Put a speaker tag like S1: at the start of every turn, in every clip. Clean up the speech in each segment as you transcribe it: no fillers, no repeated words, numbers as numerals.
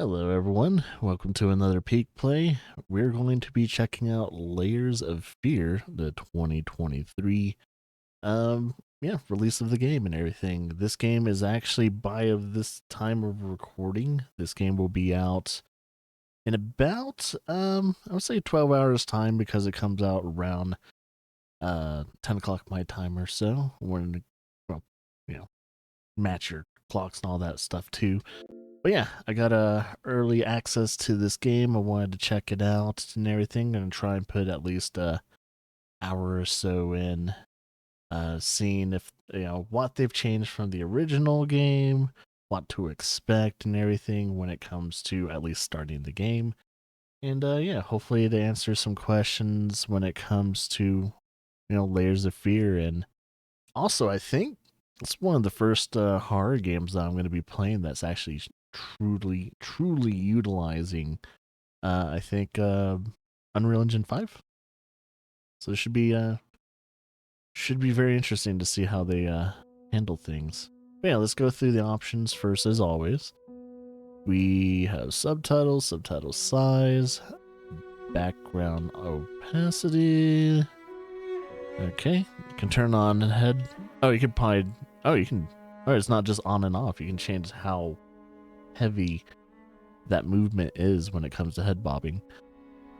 S1: Hello everyone, welcome to another Peak Play. We're going to be checking out Layers of Fear, the 2023 release of the game and everything. This game is actually, by of this time of recording, this game will be out in about I would say 12 hours time, because it comes out around 10 o'clock my time or so, when, well, match your clocks and all that stuff too. But yeah, I got early access to this game. I wanted to check it out and everything, and try and put at least a hour or so in, seeing if what they've changed from the original game, what to expect and everything when it comes to at least starting the game. And hopefully to answer some questions when it comes to Layers of Fear. And also, I think it's one of the first horror games that I'm going to be playing that's actually truly utilizing, I think, Unreal Engine 5. So it should be very interesting to see how they handle things. But yeah, let's go through the options first, as always. We have subtitles, subtitle size, background opacity. Okay, you can turn on head. Oh, you can probably. Oh, you can. Oh, it's not just on and off. You can change how heavy that movement is when it comes to head bobbing.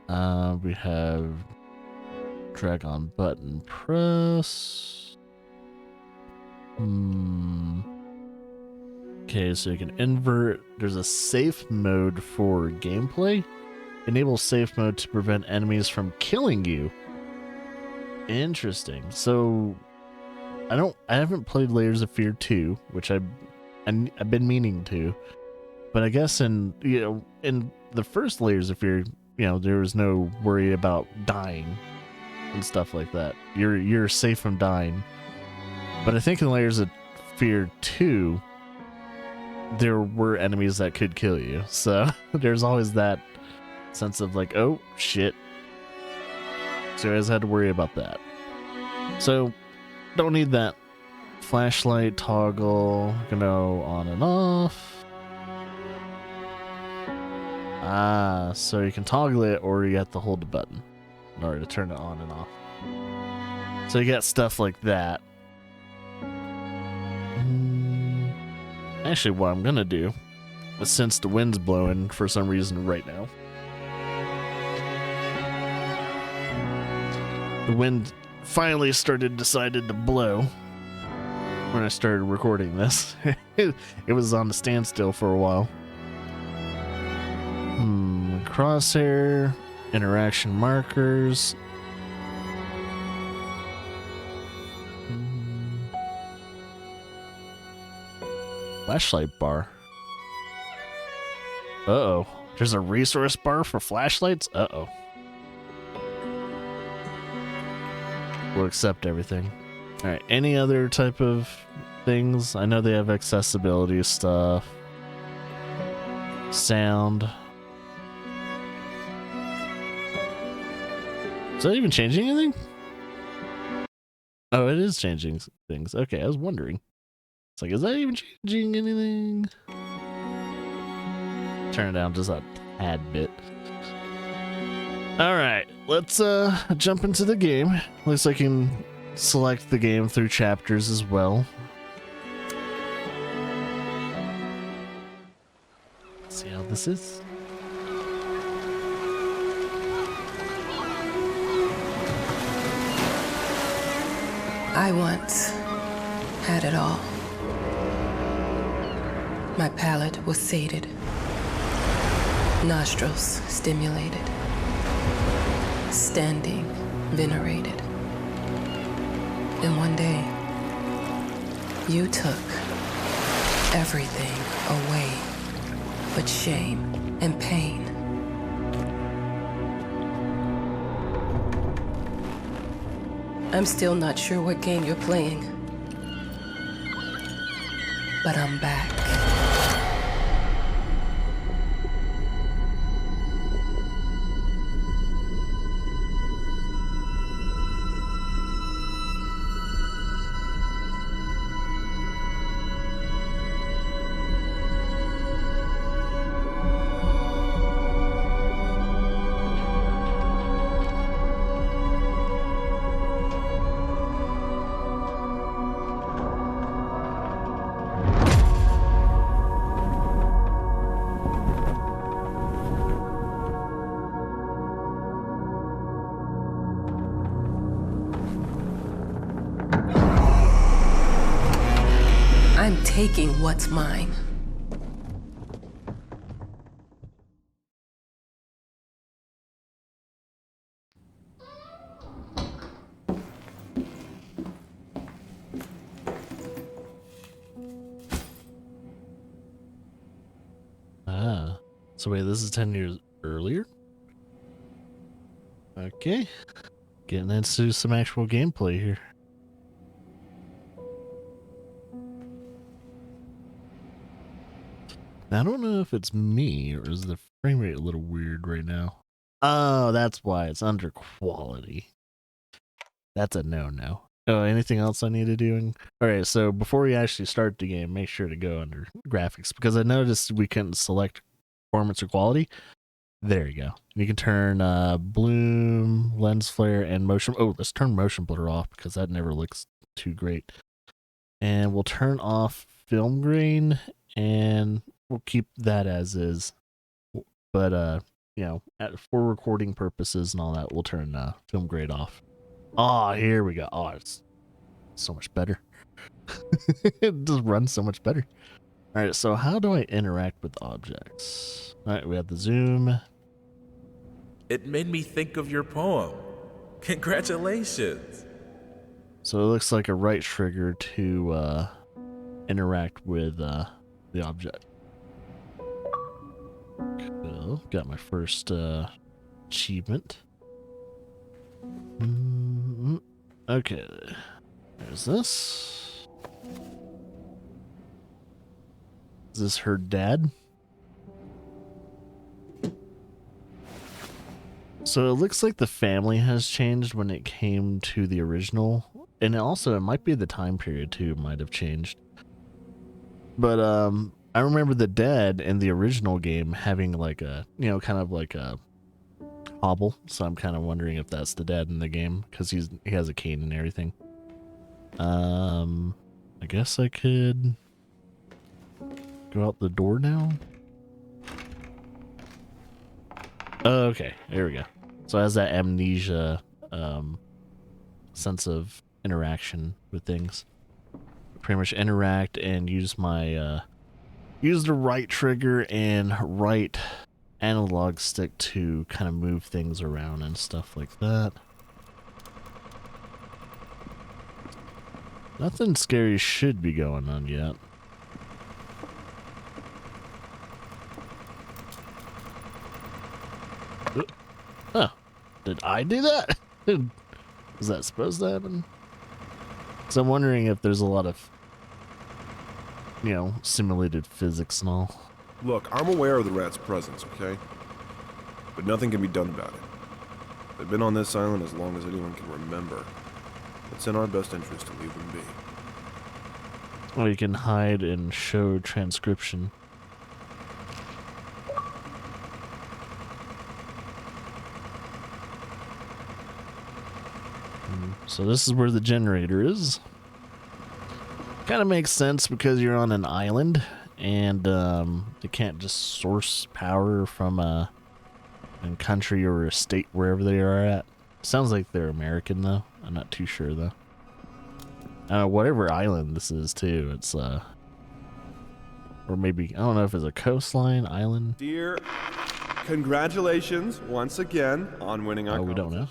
S1: We have drag on button press. Okay, so you can invert. There's a safe mode for gameplay. Enable safe mode to prevent enemies from killing you. Interesting. So I haven't played Layers of Fear 2, which I've been meaning to. But I guess in the first Layers of Fear, there was no worry about dying and stuff like that. You're safe from dying. But I think in Layers of Fear 2, there were enemies that could kill you. So there's always that sense of like, oh shit. So I always had to worry about that. So don't need that flashlight toggle, on and off. So you can toggle it, or you have to hold the button in order to turn it on and off. So you got stuff like that. Actually, what I'm gonna do is, since the wind's blowing for some reason right now, the wind finally decided to blow when I started recording this. It was on a standstill for a while. Crosshair, interaction markers. Flashlight bar. Uh-oh. There's a resource bar for flashlights? Uh-oh. We'll accept everything. Alright, any other type of things? I know they have accessibility stuff. Sound. Is that even changing anything? Oh, it is changing things. Okay, I was wondering. It's like, is that even changing anything? Turn it down just a tad bit. Alright, let's jump into the game. Looks like I can select the game through chapters as well. Let's see how this is.
S2: I once had it all. My palate was sated, nostrils stimulated, standing venerated. And one day, you took everything away but shame and pain. I'm still not sure what game you're playing, but I'm back. taking what's mine.
S1: Ah. So wait, this is 10 years earlier? Okay. Getting into some actual gameplay here. Now, I don't know if it's me or is the frame rate a little weird right now. Oh, that's why it's under quality. That's a no-no. Oh, anything else I need to do? Alright, so before we actually start the game, make sure to go under graphics, because I noticed we couldn't select performance or quality. There you go. You can turn bloom, lens flare, and motion. Oh, let's turn motion blur off, because that never looks too great. And we'll turn off film grain, and we'll keep that as is. But, you know, for recording purposes and all that, we'll turn film grade off. Oh, here we go. Oh, it's so much better. It just runs so much better. All right, so how do I interact with objects? All right, we have the zoom.
S3: It made me think of your poem. Congratulations.
S1: So it looks like a right trigger to interact with the object. Cool. Got my first achievement. Okay, there's this. Is this her dad? So it looks like the family has changed when it came to the original, and also it might be the time period too might have changed. But I remember the dad in the original game having like a, you know, kind of like a hobble, so I'm kind of wondering if that's the dad in the game, because he has a cane and everything. I guess I could go out the door now. Oh, okay, there we go. So it has that amnesia sense of interaction with things. Pretty much interact and use my use the right trigger and right analog stick to kind of move things around and stuff like that. Nothing scary should be going on yet. Oh, did I do that? Was that supposed to happen? So I'm wondering if there's a lot of, you know, simulated physics and all.
S4: Look, I'm aware of the rat's presence, okay? But nothing can be done about it. They've been on this island as long as anyone can remember. It's in our best interest to leave them be.
S1: Or you can hide and show transcription. So this is where the generator is. Kind of makes sense because you're on an island and you can't just source power from a country or a state wherever they are at. Sounds like they're American though. I'm not too sure though. Whatever island this is too, it's or maybe I don't know if it's a coastline island.
S4: Dear, congratulations once again on winning our competition.
S1: We don't know.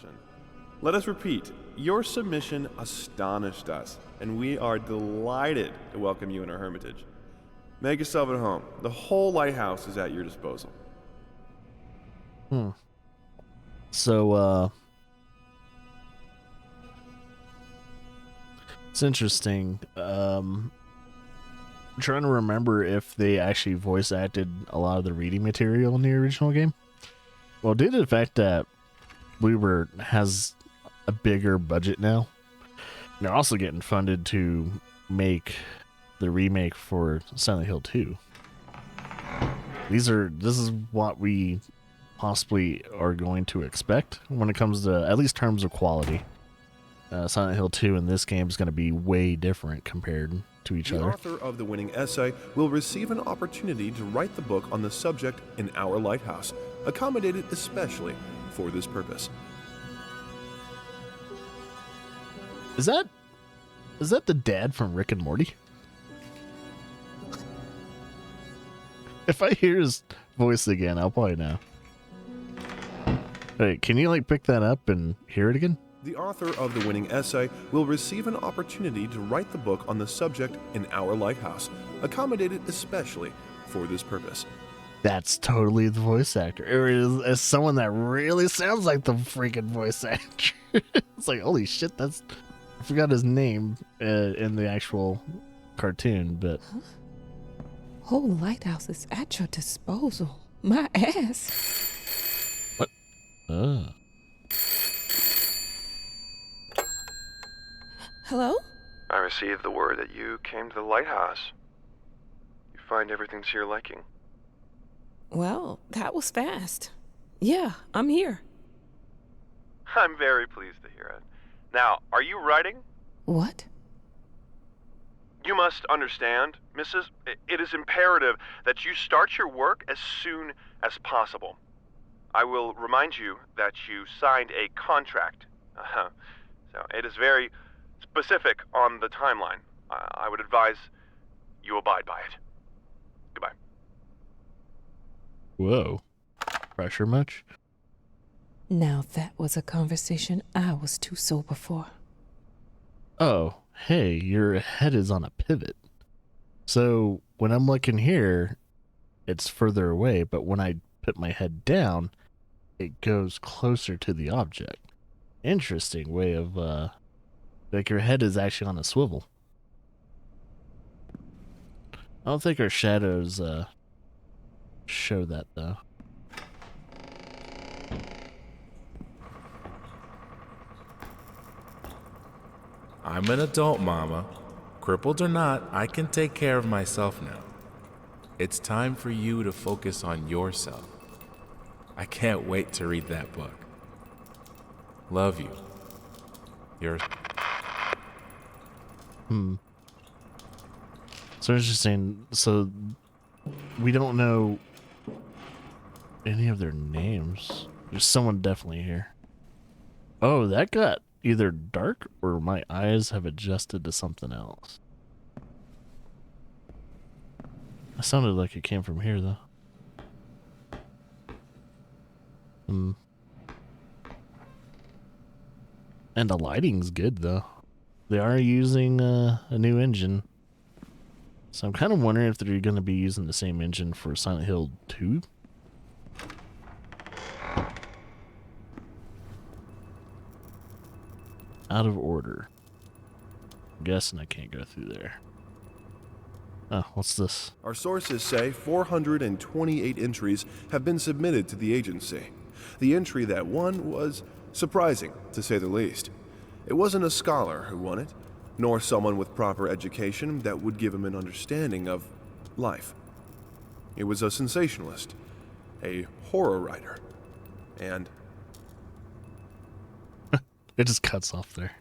S4: Let us repeat, your submission astonished us, and we are delighted to welcome you in our hermitage. Make yourself at home. The whole lighthouse is at your disposal.
S1: So, it's interesting. I'm trying to remember if they actually voice acted a lot of the reading material in the original game. Well, due to the fact that has a bigger budget now, they're also getting funded to make the remake for Silent Hill 2. This is what we possibly are going to expect when it comes to at least terms of quality. Silent Hill 2 in this game is going to be way different compared to each other.
S4: The author of the winning essay will receive an opportunity to write the book on the subject in our lighthouse, accommodated especially for this purpose.
S1: Is that the dad from Rick and Morty? If I hear his voice again, I'll probably know. Wait, can you like pick that up and hear it again?
S4: The author of the winning essay will receive an opportunity to write the book on the subject in our lighthouse, accommodated especially for this purpose.
S1: That's totally the voice actor. Or is someone that really sounds like the freaking voice actor. It's like, holy shit, I forgot his name in the actual cartoon, but...
S5: Huh? Whole lighthouse is at your disposal. My ass.
S1: What?
S5: Hello?
S4: I received the word that you came to the lighthouse. You find everything to your liking.
S5: Well, that was fast. Yeah, I'm here.
S4: I'm very pleased to hear it. Now, are you writing?
S5: What?
S4: You must understand, Mrs. It is imperative that you start your work as soon as possible. I will remind you that you signed a contract. So it is very specific on the timeline. I would advise you abide by it. Goodbye.
S1: Whoa. Pressure much?
S5: Now that was a conversation I was too sober for.
S1: Oh, hey, your head is on a pivot. So when I'm looking here, it's further away, but when I put my head down, it goes closer to the object. Interesting way of, like your head is actually on a swivel. I don't think our shadows, show that though.
S3: I'm an adult, Mama. Crippled or not, I can take care of myself now. It's time for you to focus on yourself. I can't wait to read that book. Love you. Yours.
S1: So interesting. So we don't know any of their names. There's someone definitely here. Oh, that got either dark or my eyes have adjusted to something else. It sounded like it came from here though. And the lighting's good though. They are using a new engine. So I'm kind of wondering if they're going to be using the same engine for Silent Hill 2. Out of order. I'm guessing I can't go through there. Oh, what's this?
S4: Our sources say 428 entries have been submitted to the agency. The entry that won was surprising, to say the least. It wasn't a scholar who won it, nor someone with proper education that would give him an understanding of life. It was a sensationalist, a horror writer, and...
S1: It just cuts off there.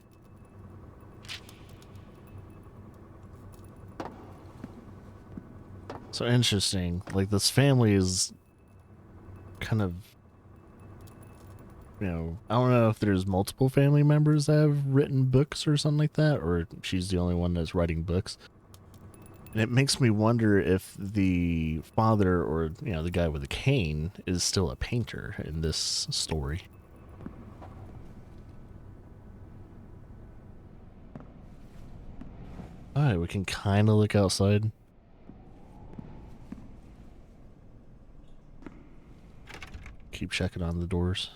S1: So interesting. Like, this family is kind of, you know, I don't know if there's multiple family members that have written books or something like that, or she's the only one that's writing books. And it makes me wonder if the father or, you know, the guy with the cane is still a painter in this story. Alright, we can kind of look outside. Keep checking on the doors.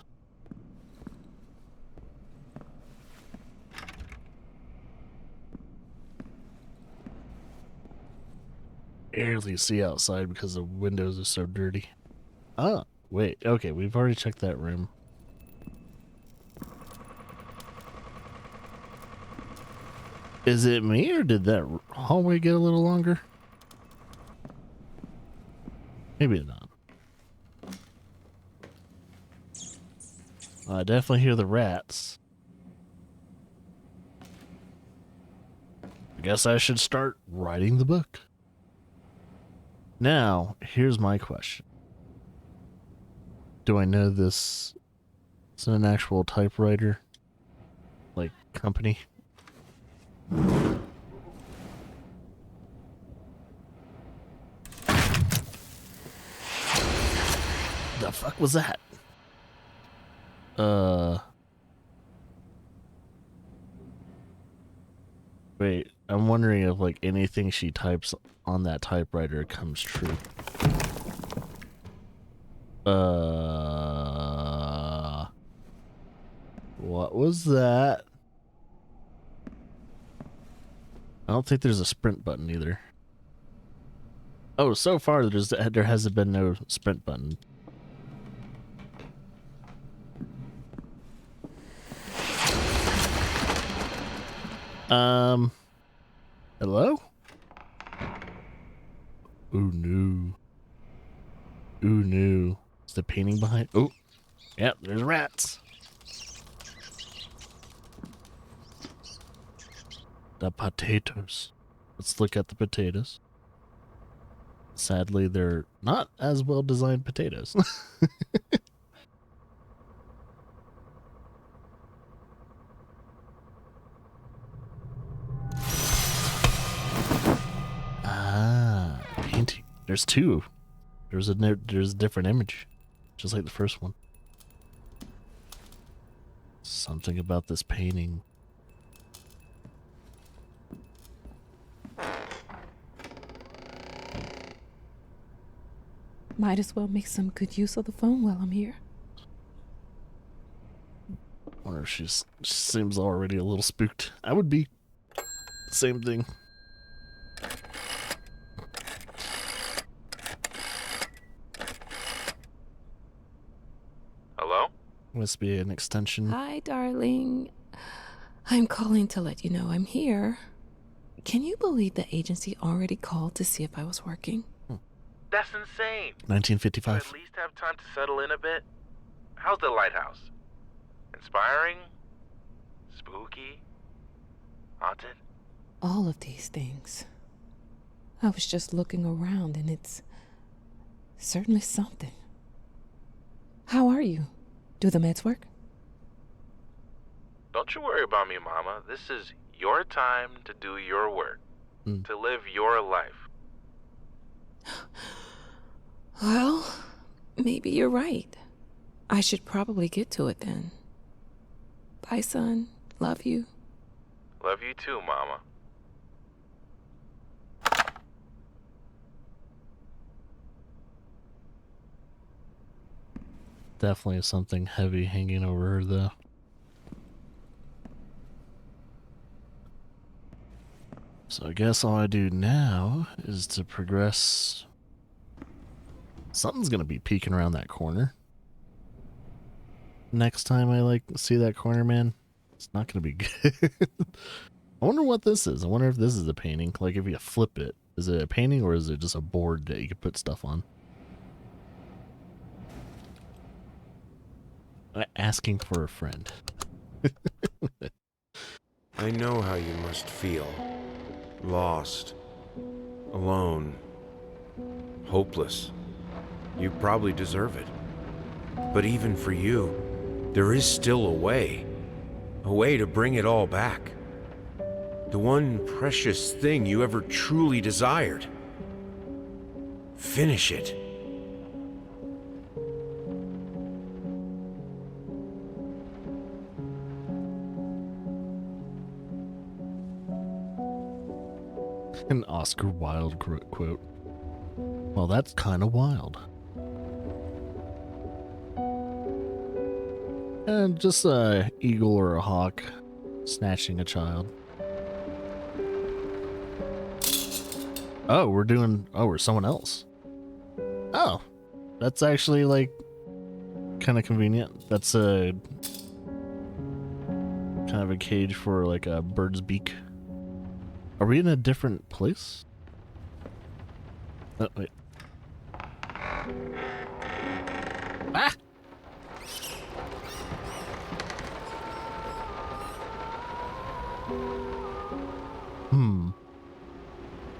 S1: Barely see outside because the windows are so dirty. Oh, wait. Okay, we've already checked that room. Is it me, or did that hallway get a little longer? Maybe not. I definitely hear the rats. I guess I should start writing the book. Now, here's my question. Do I know this is an actual typewriter? Like, company? The fuck was that? Wait, I'm wondering if like anything she types on that typewriter comes true. What was that? I don't think there's a sprint button either. Oh, so far there hasn't been no sprint button. Hello? Ooh, no. Ooh, no. Is the painting behind? Oh, yep, there's rats. The potatoes. Let's look at the potatoes. Sadly, they're not as well designed potatoes. Ah, painting. There's two. There's a different image, just like the first one. Something about this painting.
S5: Might as well make some good use of the phone while I'm here.
S1: Wonder if she seems already a little spooked. I would be. Same thing.
S3: Hello?
S1: Must be an extension.
S5: Hi, darling. I'm calling to let you know I'm here. Can you believe the agency already called to see if I was working?
S3: That's insane.
S1: 1955.
S3: You at least have time to settle in a bit. How's the lighthouse? Inspiring? Spooky? Haunted?
S5: All of these things. I was just looking around and it's certainly something. How are you? Do the meds work?
S3: Don't you worry about me, Mama. This is your time to do your work. To live your life.
S5: Well, maybe you're right. I should probably get to it then. Bye, son. Love you.
S3: Love you too, Mama.
S1: Definitely something heavy hanging over her, though. So I guess all I do now is to progress. Something's gonna be peeking around that corner. Next time I see that corner, man, it's not gonna be good. I wonder what this is. I wonder if this is a painting. Like if you flip it, is it a painting or is it just a board that you can put stuff on? Asking for a friend.
S6: I know how you must feel. Lost. Alone. Hopeless. You probably deserve it. But even for you, there is still a way. A way to bring it all back. The one precious thing you ever truly desired. Finish it.
S1: An Oscar Wilde quote. Well, that's kind of wild. And just a eagle or a hawk snatching a child. Oh, we're someone else. Oh, that's actually like kind of convenient. That's a kind of a cage for like a bird's beak. Are we in a different place? Oh, wait. Ah!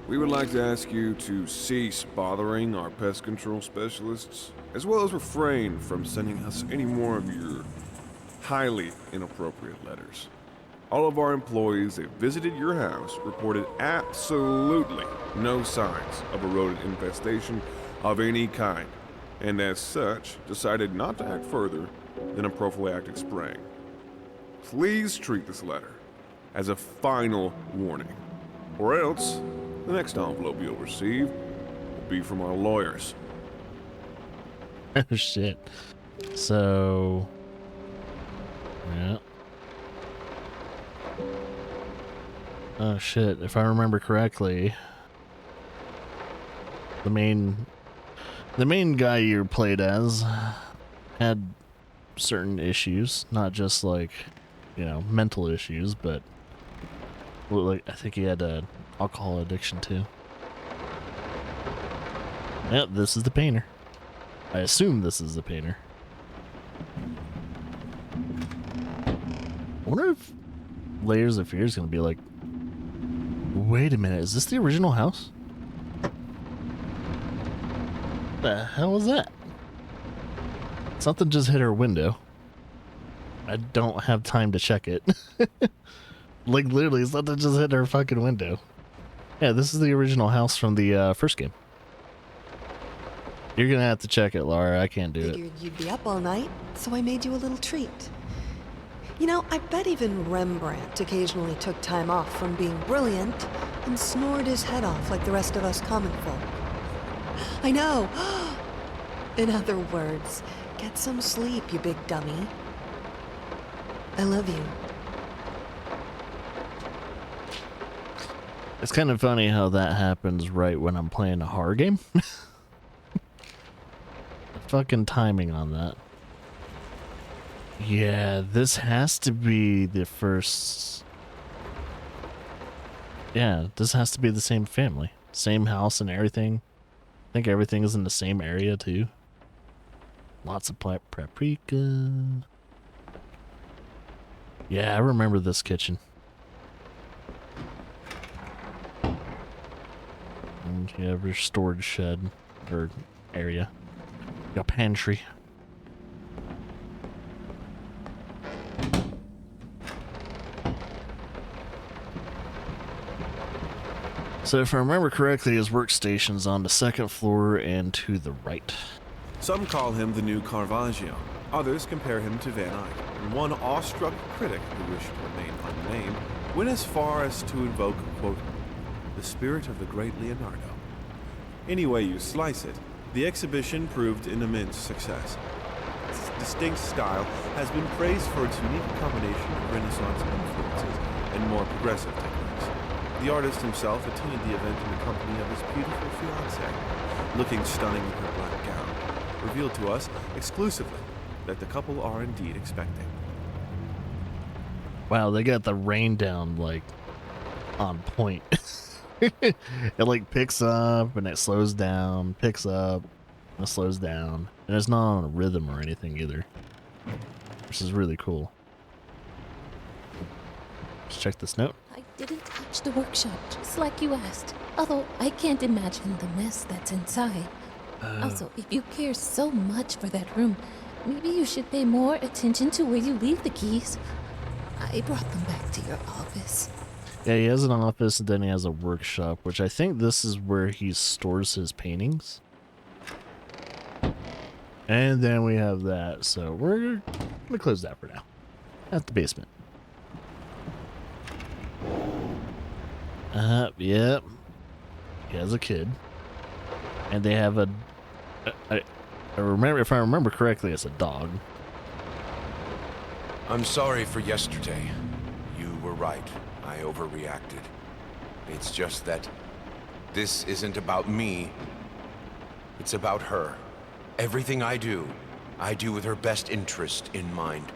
S4: We would like to ask you to cease bothering our pest control specialists, as well as refrain from sending us any more of your highly inappropriate letters. All of our employees that visited your house reported absolutely no signs of a rodent infestation of any kind. and as such, decided not to act further than a prophylactic spraying. Please treat this letter as a final warning, or else the next envelope you'll receive will be from our lawyers.
S1: Oh shit. So yeah. Oh shit, if I remember correctly, the main guy you played as had certain issues, not just like, you know, mental issues, but like I think he had an alcohol addiction too. Yep, this is the painter. I assume this is the painter. I wonder if Layers of Fear is going to be like, wait a minute, is this the original house? What the hell was that? Something just hit our window. I don't have time to check it. Like literally, something just hit our fucking window. Yeah, this is the original house from the first game. You're gonna have to check it, Laura. I can't do it.
S7: Figured you'd be up all night, so I made you a little treat. You know, I bet even Rembrandt occasionally took time off from being brilliant and snored his head off like the rest of us common folk. I know. In other words, get some sleep, you big dummy. I love you.
S1: It's kind of funny how that happens right when I'm playing a horror game. Fucking timing on that. Yeah, this has to be the first. Yeah, this has to be the same family. Same house and everything. I think everything is in the same area too. Lots of paprika. Yeah, I remember this kitchen. And you have your storage shed or area. Your pantry. So if I remember correctly, his workstation's on the second floor and to the right.
S4: Some call him the new Caravaggio. Others compare him to Van Eyck. And one awestruck critic who wished to remain unnamed went as far as to invoke, quote, the spirit of the great Leonardo. Any way you slice it, the exhibition proved an immense success. Its distinct style has been praised for its unique combination of Renaissance influences and more progressive techniques. The artist himself attended the event in the company of his beautiful fiancée, looking stunning in her black gown, revealed to us exclusively that the couple are indeed expecting.
S1: Wow, they got the rain down like on point. It like picks up and it slows down, picks up and it slows down, and it's not on a rhythm or anything either, which is really cool. Let's check this note.
S8: I didn't touch the workshop, just like you asked. Although I can't imagine the mess that's inside. Also, if you care so much for that room, maybe you should pay more attention to where you leave the keys. I brought them back to your office.
S1: Yeah, he has an office and then he has a workshop, which I think this is where he stores his paintings. And then we have that, so we're gonna close that for now. At the basement. Yep. He has a kid. And they have a... I remember, if I remember correctly, it's a dog.
S6: I'm sorry for yesterday. You were right. I overreacted. It's just that this isn't about me. It's about her. Everything I do with her best interest in mind.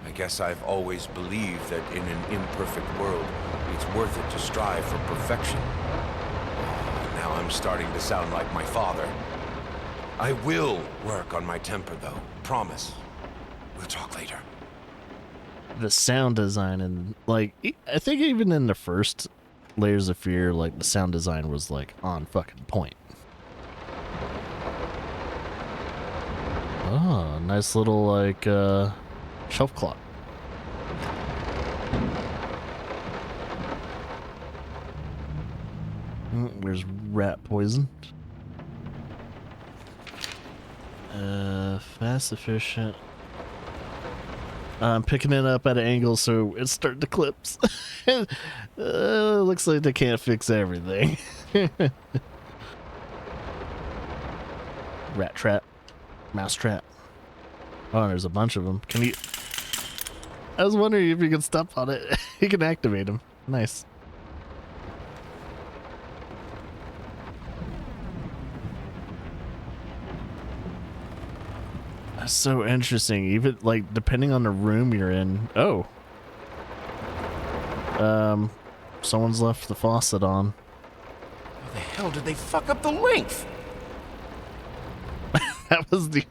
S6: I guess I've always believed that in an imperfect world, it's worth it to strive for perfection. Now I'm starting to sound like my father. I will work on my temper, though. Promise. We'll talk later.
S1: The sound design and like I think even in the first Layers of Fear, like the sound design was like on fucking point. Oh, nice little like shelf clock. There's rat poison. Fast, efficient. I'm picking it up at an angle, so it's starting to clips. Looks like they can't fix everything. Rat trap. Mouse trap. Oh, there's a bunch of them. Can you... I was wondering if you can step on it. You can activate them. Nice. That's so interesting. Even, like, depending on the room you're in. Oh. Someone's left the faucet on.
S6: How the hell did they fuck up the length?
S1: That was the...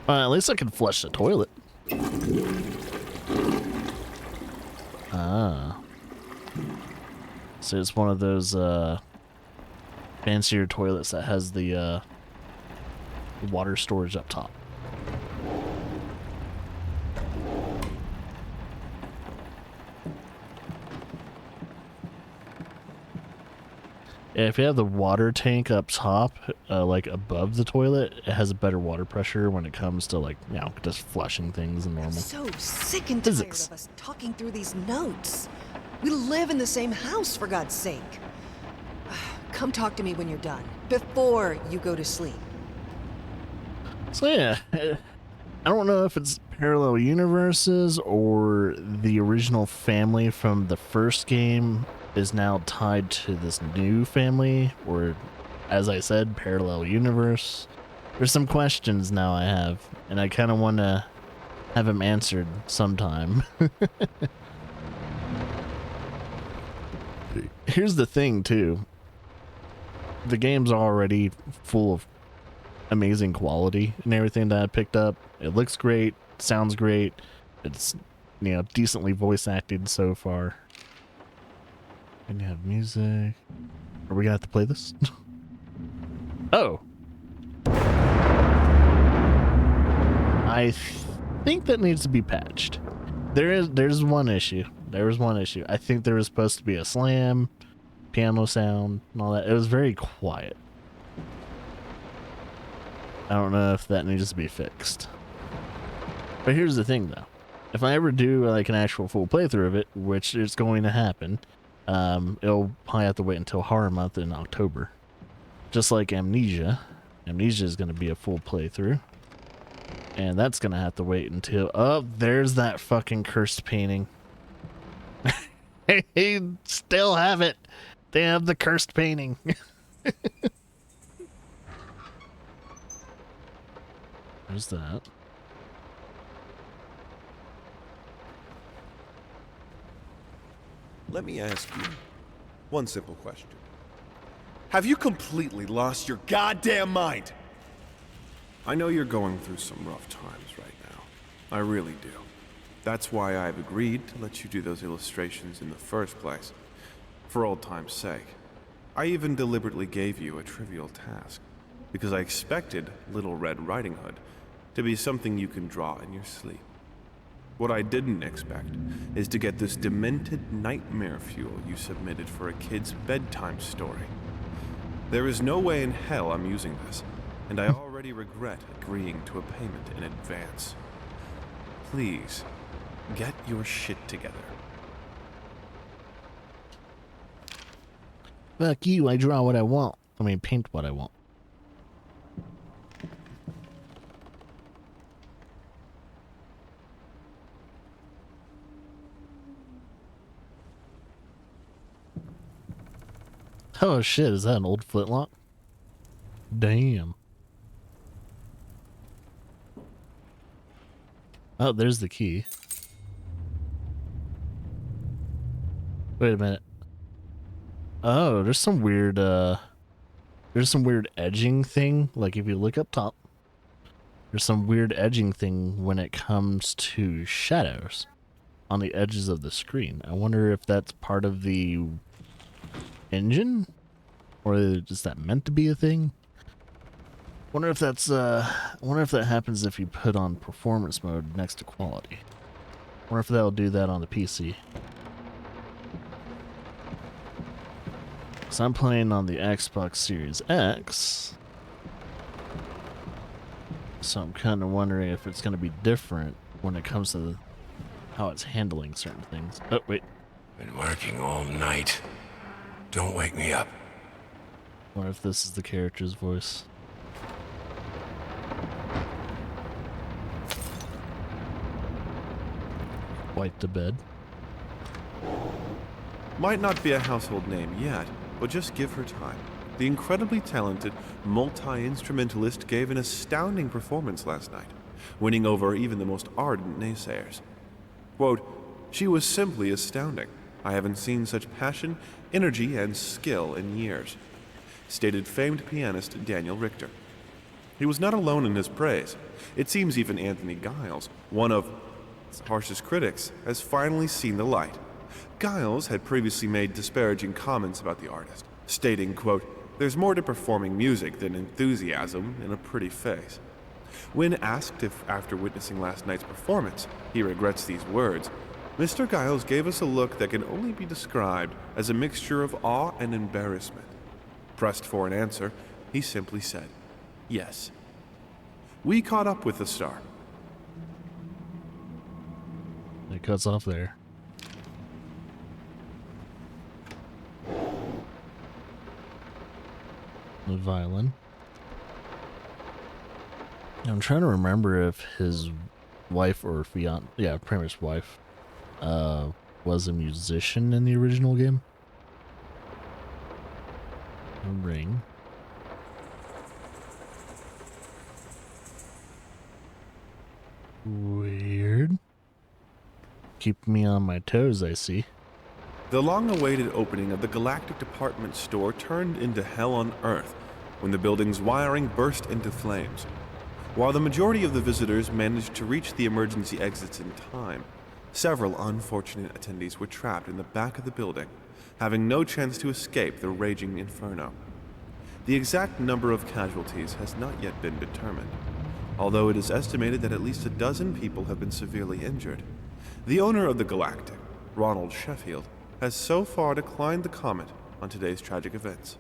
S1: At least I can flush the toilet. Ah. So it's one of those, fancier toilets that has the, water storage up top. Yeah, if you have the water tank up top, like above the toilet, it has a better water pressure when it comes to, like, you know, just flushing things and normal.
S7: So sick and tired
S1: Physics.
S7: of us talking through these notes. We live in the same house, for God's sake. Come talk to me when you're done, before you go to sleep.
S1: So yeah, I don't know if it's parallel universes or the original family from the first game is now tied to this new family, or, as I said, parallel universe. There's some questions now I have, and I kind of want to have them answered sometime. Here's the thing, too. The game's already full of amazing quality and everything that I picked up. It looks great, sounds great. It's, you know, decently voice acted so far. And you have music. Are we gonna have to play this? Oh. I think that needs to be patched. There's one issue. There was one issue. I think there was supposed to be a slam, piano sound, and all that. It was very quiet. I don't know if that needs to be fixed. But here's the thing, though. If I ever do, like, an actual full playthrough of it, which is going to happen, it'll probably have to wait until Horror Month in October. Just like Amnesia. Amnesia is going to be a full playthrough. And that's going to have to wait until... Oh, there's that fucking cursed painting. They still have it. They have the cursed painting. There's that.
S4: Let me ask you one simple question. Have you completely lost your goddamn mind? I know you're going through some rough times right now. I really do. That's why I've agreed to let you do those illustrations in the first place. For old time's sake. I even deliberately gave you a trivial task, because I expected Little Red Riding Hood to be something you can draw in your sleep. What I didn't expect is to get this demented nightmare fuel you submitted for a kid's bedtime story. There is no way in hell I'm using this, and I already regret agreeing to a payment in advance. Please, get your shit together.
S1: Fuck you, I draw what I want. I mean, paint what I want. Oh shit, is that an old flintlock? Damn. Oh, there's the key. Wait a minute. Oh, there's some weird edging thing. Like if you look up top, there's some weird edging thing when it comes to shadows on the edges of the screen. I wonder if that's part of the engine, or is that meant to be a thing? Wonder if that's I wonder if that happens if you put on performance mode next to quality. Or if they'll do that on the PC. So I'm playing on the Xbox Series X. So I'm kind of wondering if it's going to be different when it comes to how it's handling certain things. Oh, wait.
S9: Been working all night. Don't wake me up.
S1: Or if this is the character's voice. Quite to bed.
S4: Might not be a household name yet, but just give her time. The incredibly talented multi-instrumentalist gave an astounding performance last night, winning over even the most ardent naysayers. Quote, "She was simply astounding. I haven't seen such passion, energy, and skill in years," stated famed pianist Daniel Richter. He was not alone in his praise. It seems even Anthony Giles, one of its harshest critics, has finally seen the light. Giles had previously made disparaging comments about the artist, stating, quote, "There's more to performing music than enthusiasm in a pretty face." When asked if, after witnessing last night's performance, he regrets these words, Mr. Giles gave us a look that can only be described as a mixture of awe and embarrassment. Pressed for an answer, he simply said, "Yes." We caught up with the star.
S1: It cuts off there. The violin. I'm trying to remember if his wife or fiance, yeah, pretty much wife, was a musician in the original game. A ring. Weird. Keep me on my toes, I see.
S4: The long-awaited opening of the Galactic Department Store turned into hell on Earth when the building's wiring burst into flames. While the majority of the visitors managed to reach the emergency exits in time, several unfortunate attendees were trapped in the back of the building, having no chance to escape the raging inferno. The exact number of casualties has not yet been determined, although it is estimated that at least a dozen people have been severely injured. The owner of the Galactic, Ronald Sheffield, has so far declined the comment on today's tragic events.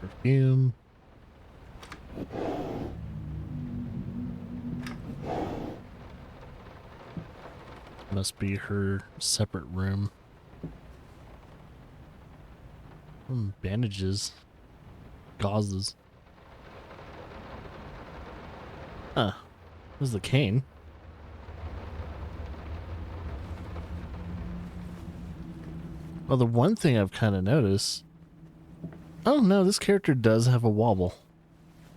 S1: Perfume. Must be her separate room. Bandages. Gauzes. Huh. This is the cane. Well, the one thing I've kind of noticed... Oh no, this character does have a wobble.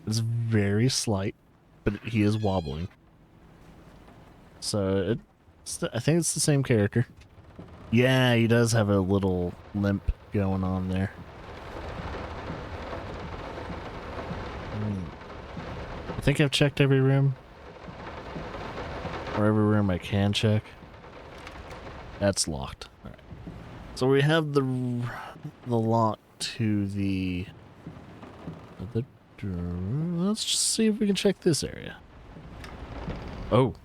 S1: It's very slight, but he is wobbling. So I think it's the same character. Yeah, he does have a little limp going on there. I think I've checked every room. Or every room I can check. That's locked. Alright. So we have the lock to the let's just see if we can check this area. Oh.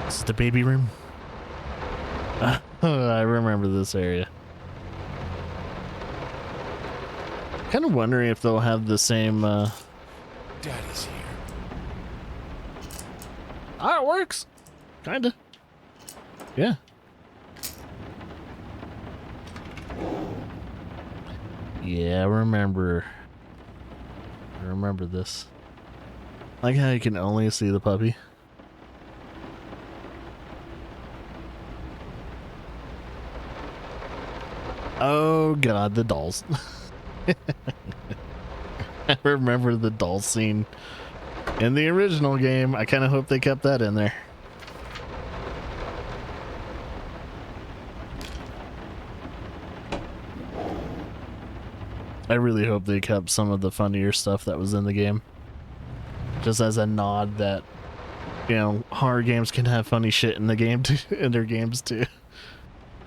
S1: This is the baby room. I remember this area. Kind of wondering if they'll have the same
S9: Daddy's here.
S1: Ah, it works. Kinda. Yeah. Yeah, I remember this. Like how you can only see the puppy. Oh god, the dolls. I remember the doll scene in the original game. I kind of hope they kept that in there. I really hope they kept some of the funnier stuff that was in the game. Just as a nod that, you know, horror games can have funny shit in the game too, in their games too.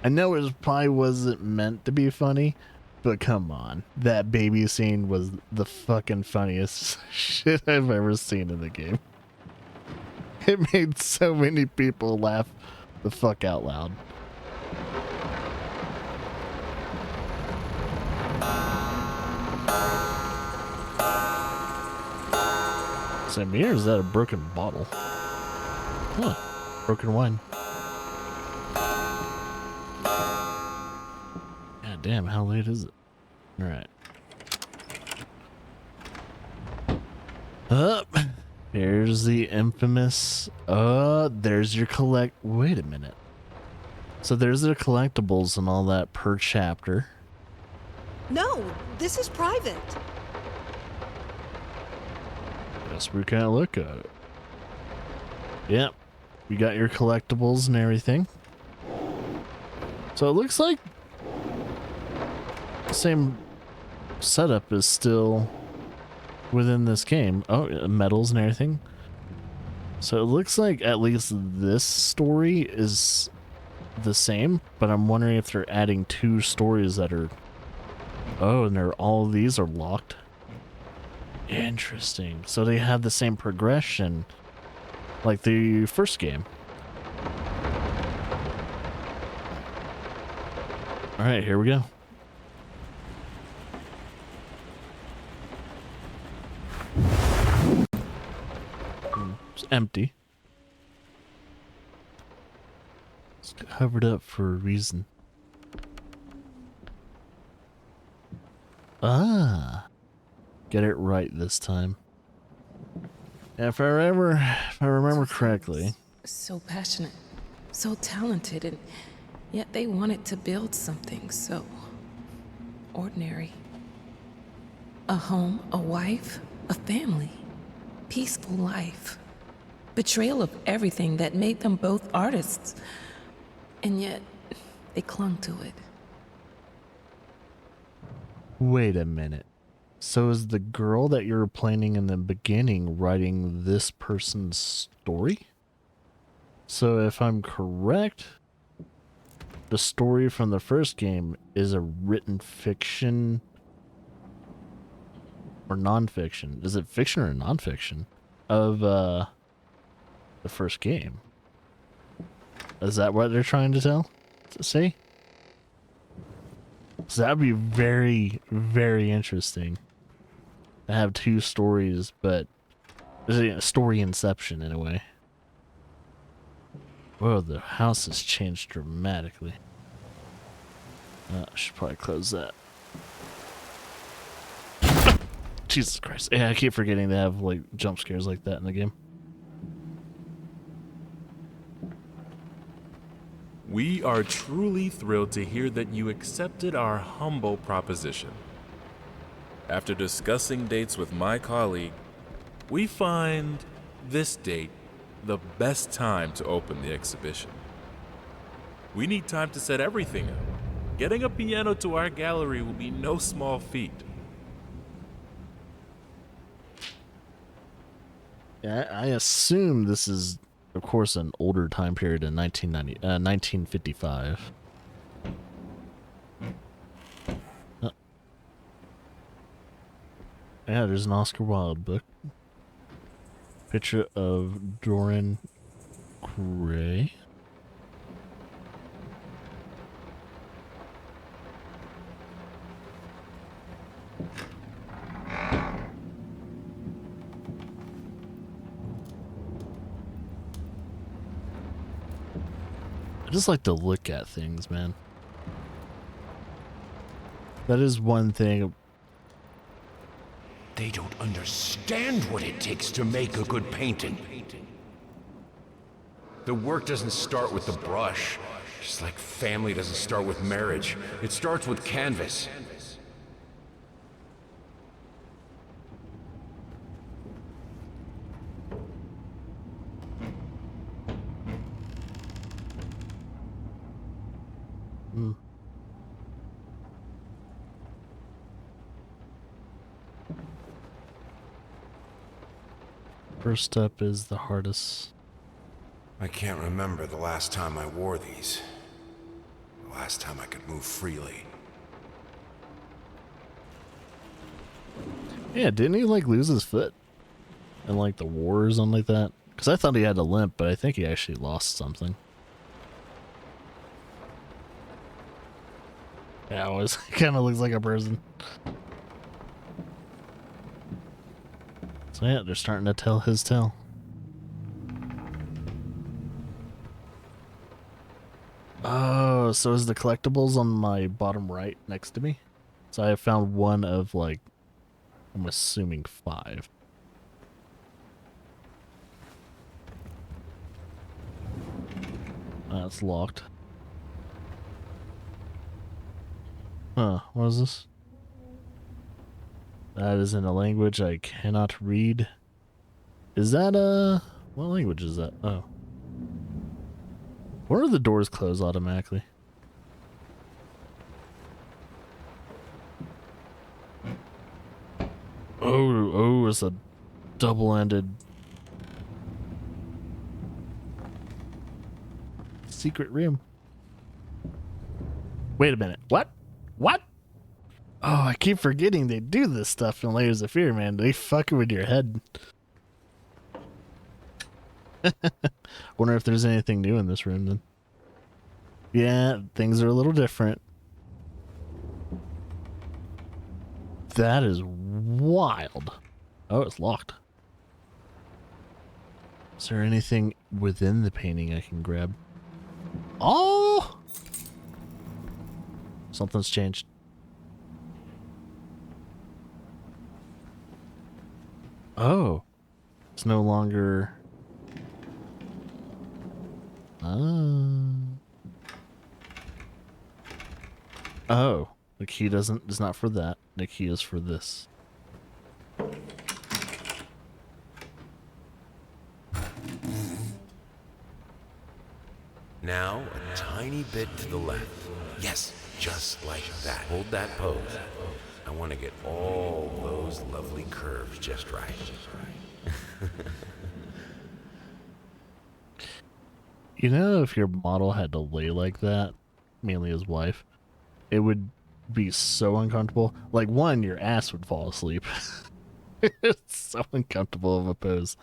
S1: I know it probably wasn't meant to be funny, But come on, that baby scene was the fucking funniest shit I've ever seen in the game. It made so many people laugh the fuck out loud. Is that me or is that a broken bottle? Huh. Broken wine. God damn, how late is it? Alright. Up. Here's the infamous. There's your wait a minute. So there's the collectibles and all that per chapter.
S7: No, this is private.
S1: Guess we can't look at it. Yep. You got your collectibles and everything. So it looks like the same setup is still within this game. Oh, medals and everything. So it looks like at least this story is the same, but I'm wondering if they're adding 2 stories that are... Oh, and all of these are locked. Interesting. So they have the same progression like the first game. Alright, here we go. It's empty. It's covered up for a reason. Ah. Get it right this time. If I remember correctly.
S2: So passionate, so talented, and yet they wanted to build something so ordinary. A home, a wife, a family, peaceful life. Betrayal of everything that made them both artists. And yet, they clung to it.
S1: Wait a minute. So is the girl that you were playing in the beginning writing this person's story? So if I'm correct, the story from the first game is a written fiction or non-fiction. Is it fiction or non-fiction of the first game? Is that what they're trying to say? So that'd be very, very interesting to have 2 stories, but there's a story inception in a way. Whoa, the house has changed dramatically. I should probably close that. Jesus Christ. Yeah, I keep forgetting to have like jump scares like that in the game.
S3: We are truly thrilled to hear that you accepted our humble proposition. After discussing dates with my colleague, we find this date the best time to open the exhibition. We need time to set everything up. Getting a piano to our gallery will be no small feat.
S1: Yeah, I assume this is, of course, an older time period in 1955. Yeah, there's an Oscar Wilde book. Picture of Dorian Gray. I just like to look at things, man. That is one thing.
S9: They don't understand what it takes to make a good painting. The work doesn't start with the brush, just like family doesn't start with marriage. It starts with canvas.
S1: First step is the hardest.
S6: I can't remember the last time I wore these. The last time I could move freely.
S1: Yeah, didn't he like lose his foot in like the war or something like that? Because I thought he had a limp, but I think he actually lost something. Yeah, it always kind of looks like a person. So yeah, they're starting to tell his tale. Oh, so is the collectibles on my bottom right next to me? So I found one of like, I'm assuming 5. That's locked. Huh, what is this? That is in a language I cannot read. Is that what language is that? Oh. Why are the doors closed automatically? Oh, it's a double-ended secret room. Wait a minute. What? What? Oh, I keep forgetting they do this stuff in Layers of Fear, man. They fucking with your head. Wonder if there's anything new in this room then. Yeah, things are a little different. That is wild. Oh, it's locked. Is there anything within the painting I can grab? Oh! Something's changed. Oh. It's no longer... Oh. The key is not for that. The key is for this.
S6: Now, a tiny bit to the left. Yes, just like that. Hold that pose. I want to get all those lovely curves just right.
S1: You know, if your model had to lay like that, mainly his wife, it would be so uncomfortable. Like, one, your ass would fall asleep. It's so uncomfortable of a pose.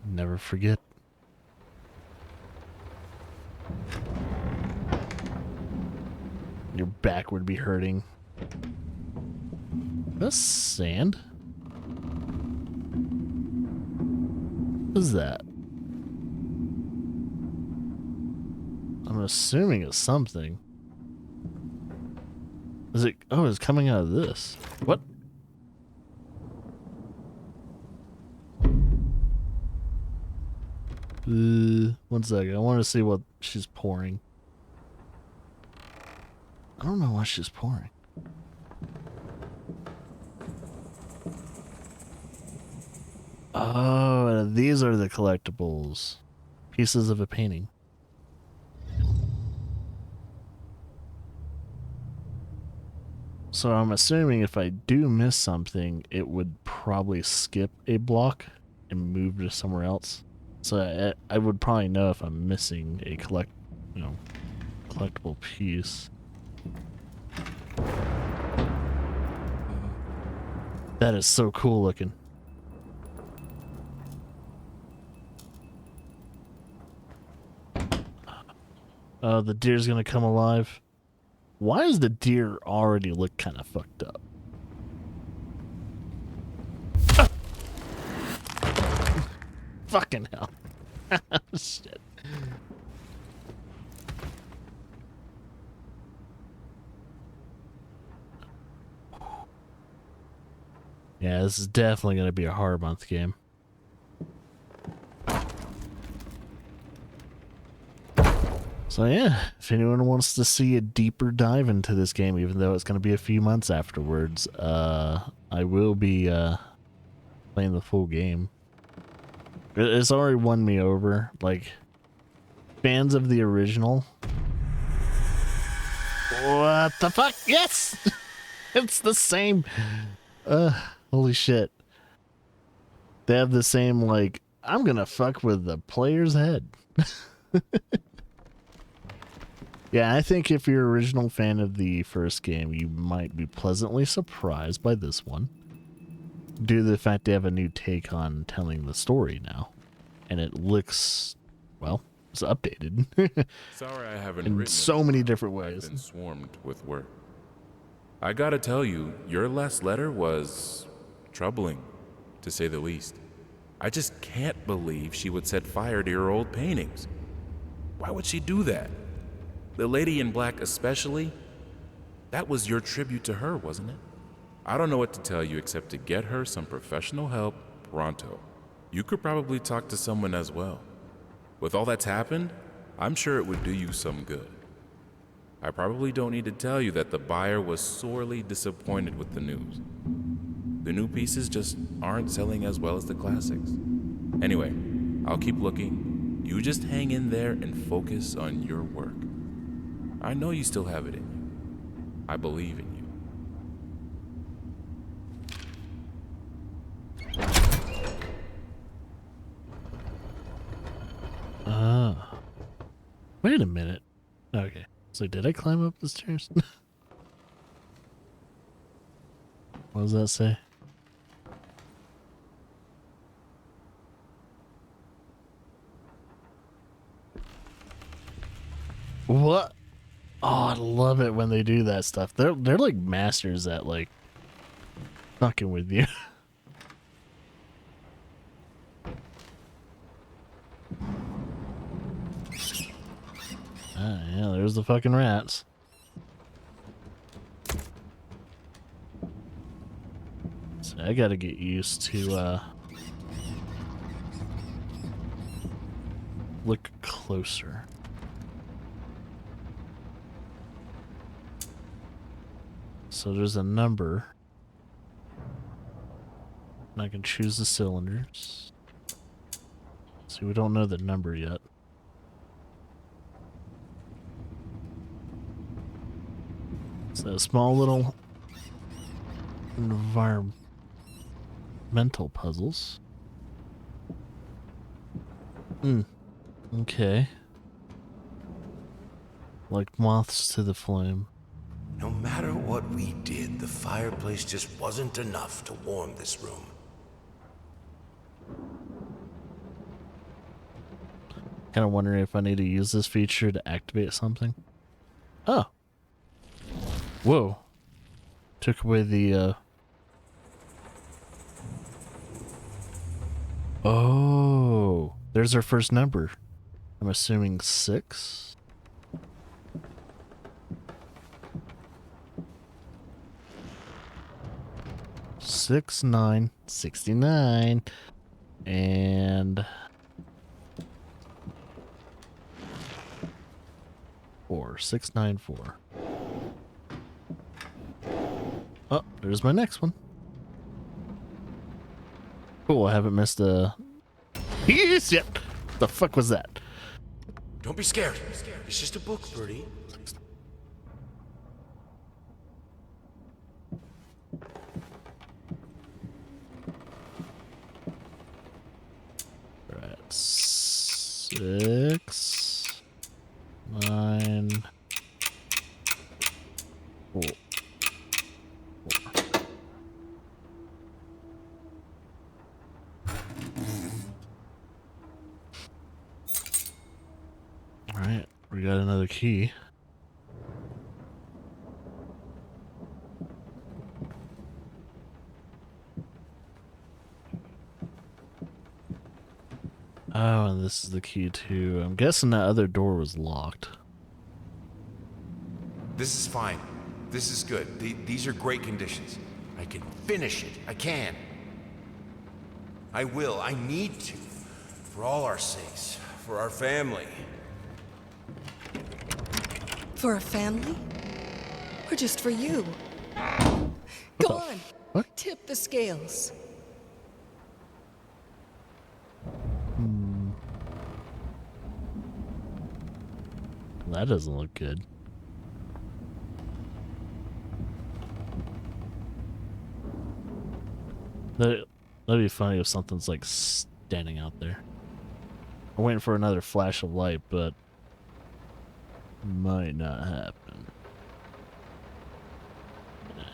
S1: Never forget. Your back would be hurting. That's sand? What is that? I'm assuming it's something. Is it? Oh, it's coming out of this. What? One second. I want to see what she's pouring. I don't know what she's pouring. Oh, these are the collectibles. Pieces of a painting. So I'm assuming if I do miss something, it would probably skip a block and move to somewhere else. So I would probably know if I'm missing a collectible piece. That is so cool looking. The deer's gonna come alive. Why does the deer already look kind of fucked up? Fucking hell. Shit. Yeah, this is definitely going to be a hard month game. So yeah, if anyone wants to see a deeper dive into this game, even though it's going to be a few months afterwards, I will be playing the full game. It's already won me over. Like, fans of the original. What the fuck? Yes! It's the same. Holy shit. They have the same, like, I'm gonna fuck with the player's head. Yeah, I think if you're an original fan of the first game, you might be pleasantly surprised by this one. due to the fact they have a new take on telling the story now, and it looks, well, it's updated
S3: Sorry I haven't
S1: in
S3: written
S1: so
S3: it.
S1: many different
S3: I've
S1: ways.
S3: been swarmed with work. I gotta tell you, your last letter was troubling, to say the least. I just can't believe she would set fire to your old paintings. Why would she do that? The lady in black especially? That was your tribute to her, wasn't it? I don't know what to tell you except to get her some professional help pronto. You could probably talk to someone as well. With all that's happened, I'm sure it would do you some good. I probably don't need to tell you that the buyer was sorely disappointed with the news. The new pieces just aren't selling as well as the classics. Anyway, I'll keep looking. You just hang in there and focus on your work. I know you still have it in you. I believe in you.
S1: Wait a minute. Okay. So did I climb up the stairs? What does that say? What? Oh, I love it when they do that stuff. They're like masters at like fucking with you. Ah, yeah, there's the fucking rats. So I gotta get used to look closer. So there's a number. And I can choose the cylinders. See, we don't know the number yet. So a small little environmental puzzles. Okay. Like moths to the flame.
S10: No matter what we did, the fireplace just wasn't enough to warm this room.
S1: Kind of wondering if I need to use this feature to activate something. Oh. Whoa. Took away the, Oh. There's our first number. I'm assuming 6? Six, 9, 69, and 4, 694. Oh, there's my next one. Cool, I haven't missed a. Yes, yep. What the fuck was that?
S10: Don't be scared. It's just a book, Birdie.
S1: Right, 6, 9, 4. Alright, we got another key. Oh, and this is the key too. I'm guessing that other door was locked.
S6: This is fine. This is good. These are great conditions. I can finish it. I can. I will. I need to. For all our sakes. For our family.
S7: For a family? Or just for you? Go on.
S1: What?
S7: Tip the scales.
S1: That doesn't look good. That'd be funny if something's like standing out there. I'm waiting for another flash of light, but might not happen. Yeah.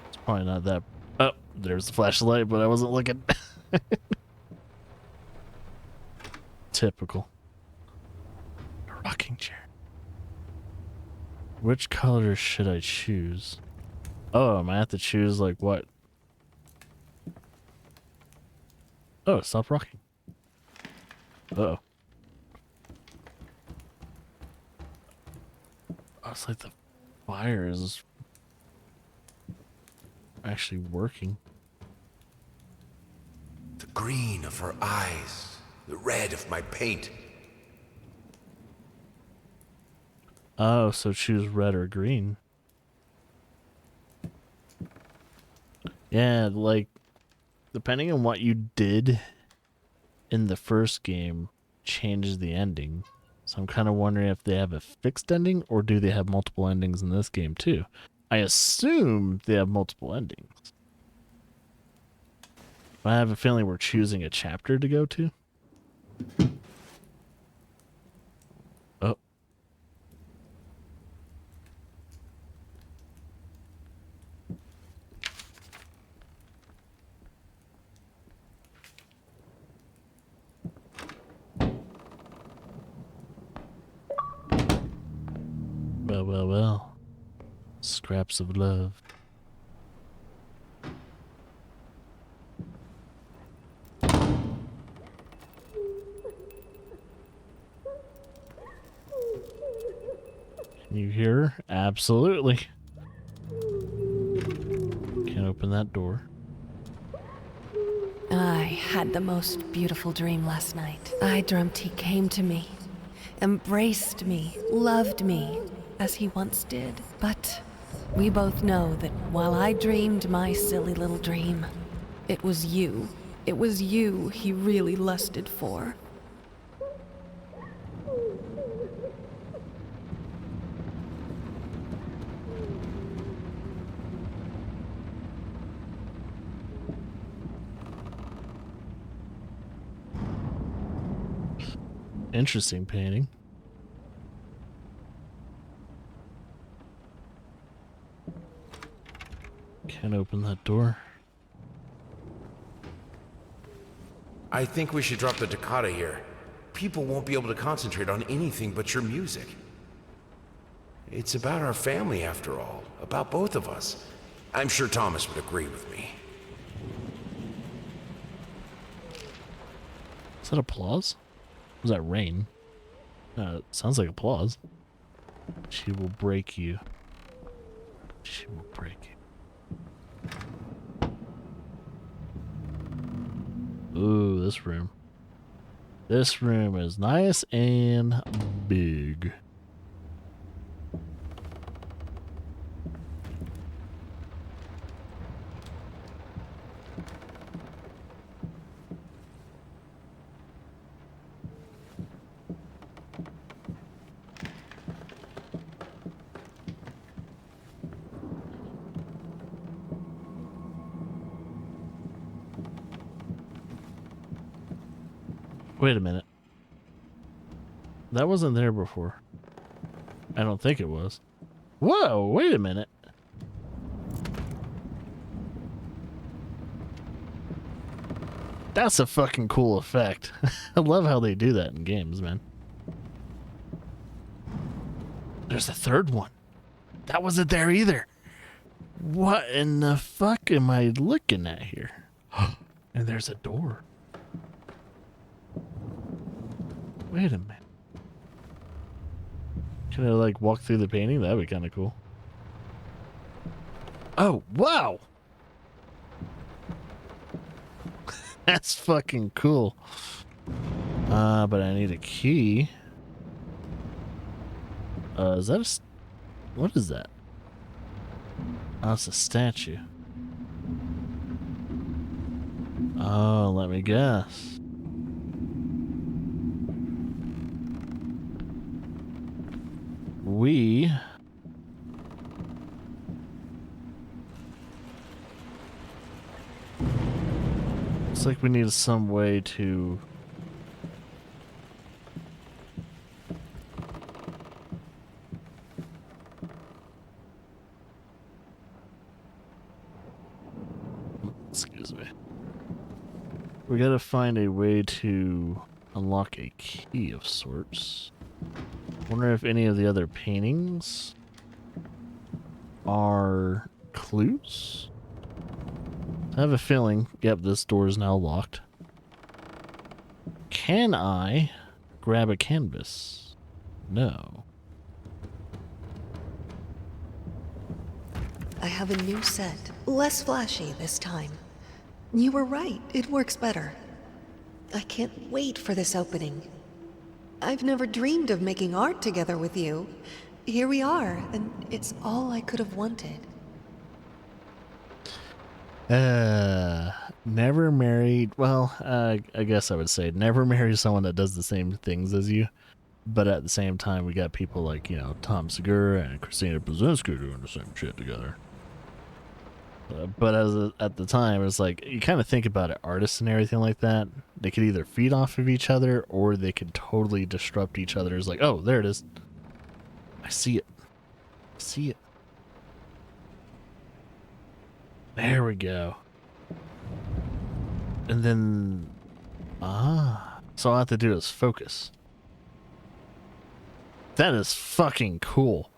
S1: It's probably not that Oh, there's the flashlight, but I wasn't looking. Typical. A rocking chair. Which color should I choose? Oh, am I have to choose like what? Oh, stop rocking. Uh-oh. Oh, it's like the fire is actually working.
S10: The green of her eyes, the red of my paint.
S1: Oh, so choose red or green. Yeah, like, depending on what you did in the first game, changes the ending. So I'm kind of wondering if they have a fixed ending or do they have multiple endings in this game too? I assume they have multiple endings. I have a feeling we're choosing a chapter to go to. Oh. Well, well, well. Scraps of love. Can you hear her? Absolutely. Can't open that door.
S7: I had the most beautiful dream last night. I dreamt he came to me, embraced me, loved me, as he once did. But we both know that while I dreamed my silly little dream, it was you. It was you he really lusted for.
S1: Interesting painting. Can't open that door.
S6: I think we should drop the toccata here. People won't be able to concentrate on anything but your music. It's about our family, after all. About both of us. I'm sure Thomas would agree with me.
S1: Is that applause? Was that rain? It sounds like applause. She will break you. She will break you. Ooh, this room. This room is nice and big. Wait a minute. That wasn't there before. I don't think it was. Whoa, wait a minute. That's a fucking cool effect. I love how they do that in games, man. There's a third one. That wasn't there either. What in the fuck am I looking at here? And there's a door. Wait a minute. Can I like walk through the painting? That'd be kind of cool. Oh, wow. That's fucking cool. But I need a key. Is that a... What is that? Oh, it's a statue. Oh, let me guess. We... Looks like we need some way to... Excuse me. We gotta find a way to unlock a key of sorts. Wonder if any of the other paintings are clues? I have a feeling, yep, this door is now locked. Can I grab a canvas? No.
S7: I have a new set. Less flashy this time. You were right, it works better. I can't wait for this opening. I've never dreamed of making art together with you. Here we are, and it's all I could have wanted.
S1: Never married, well, I guess I would say never marry someone that does the same things as you. But at the same time, we got people like, you know, Tom Segura and Christina Brzezinski doing the same shit together. But at the time, it was like, you kind of think about it, artists and everything like that, they could either feed off of each other or they could totally disrupt each other. It's like, oh, there it is. I see it. I see it. There we go. And then, so all I have to do is focus. That is fucking cool.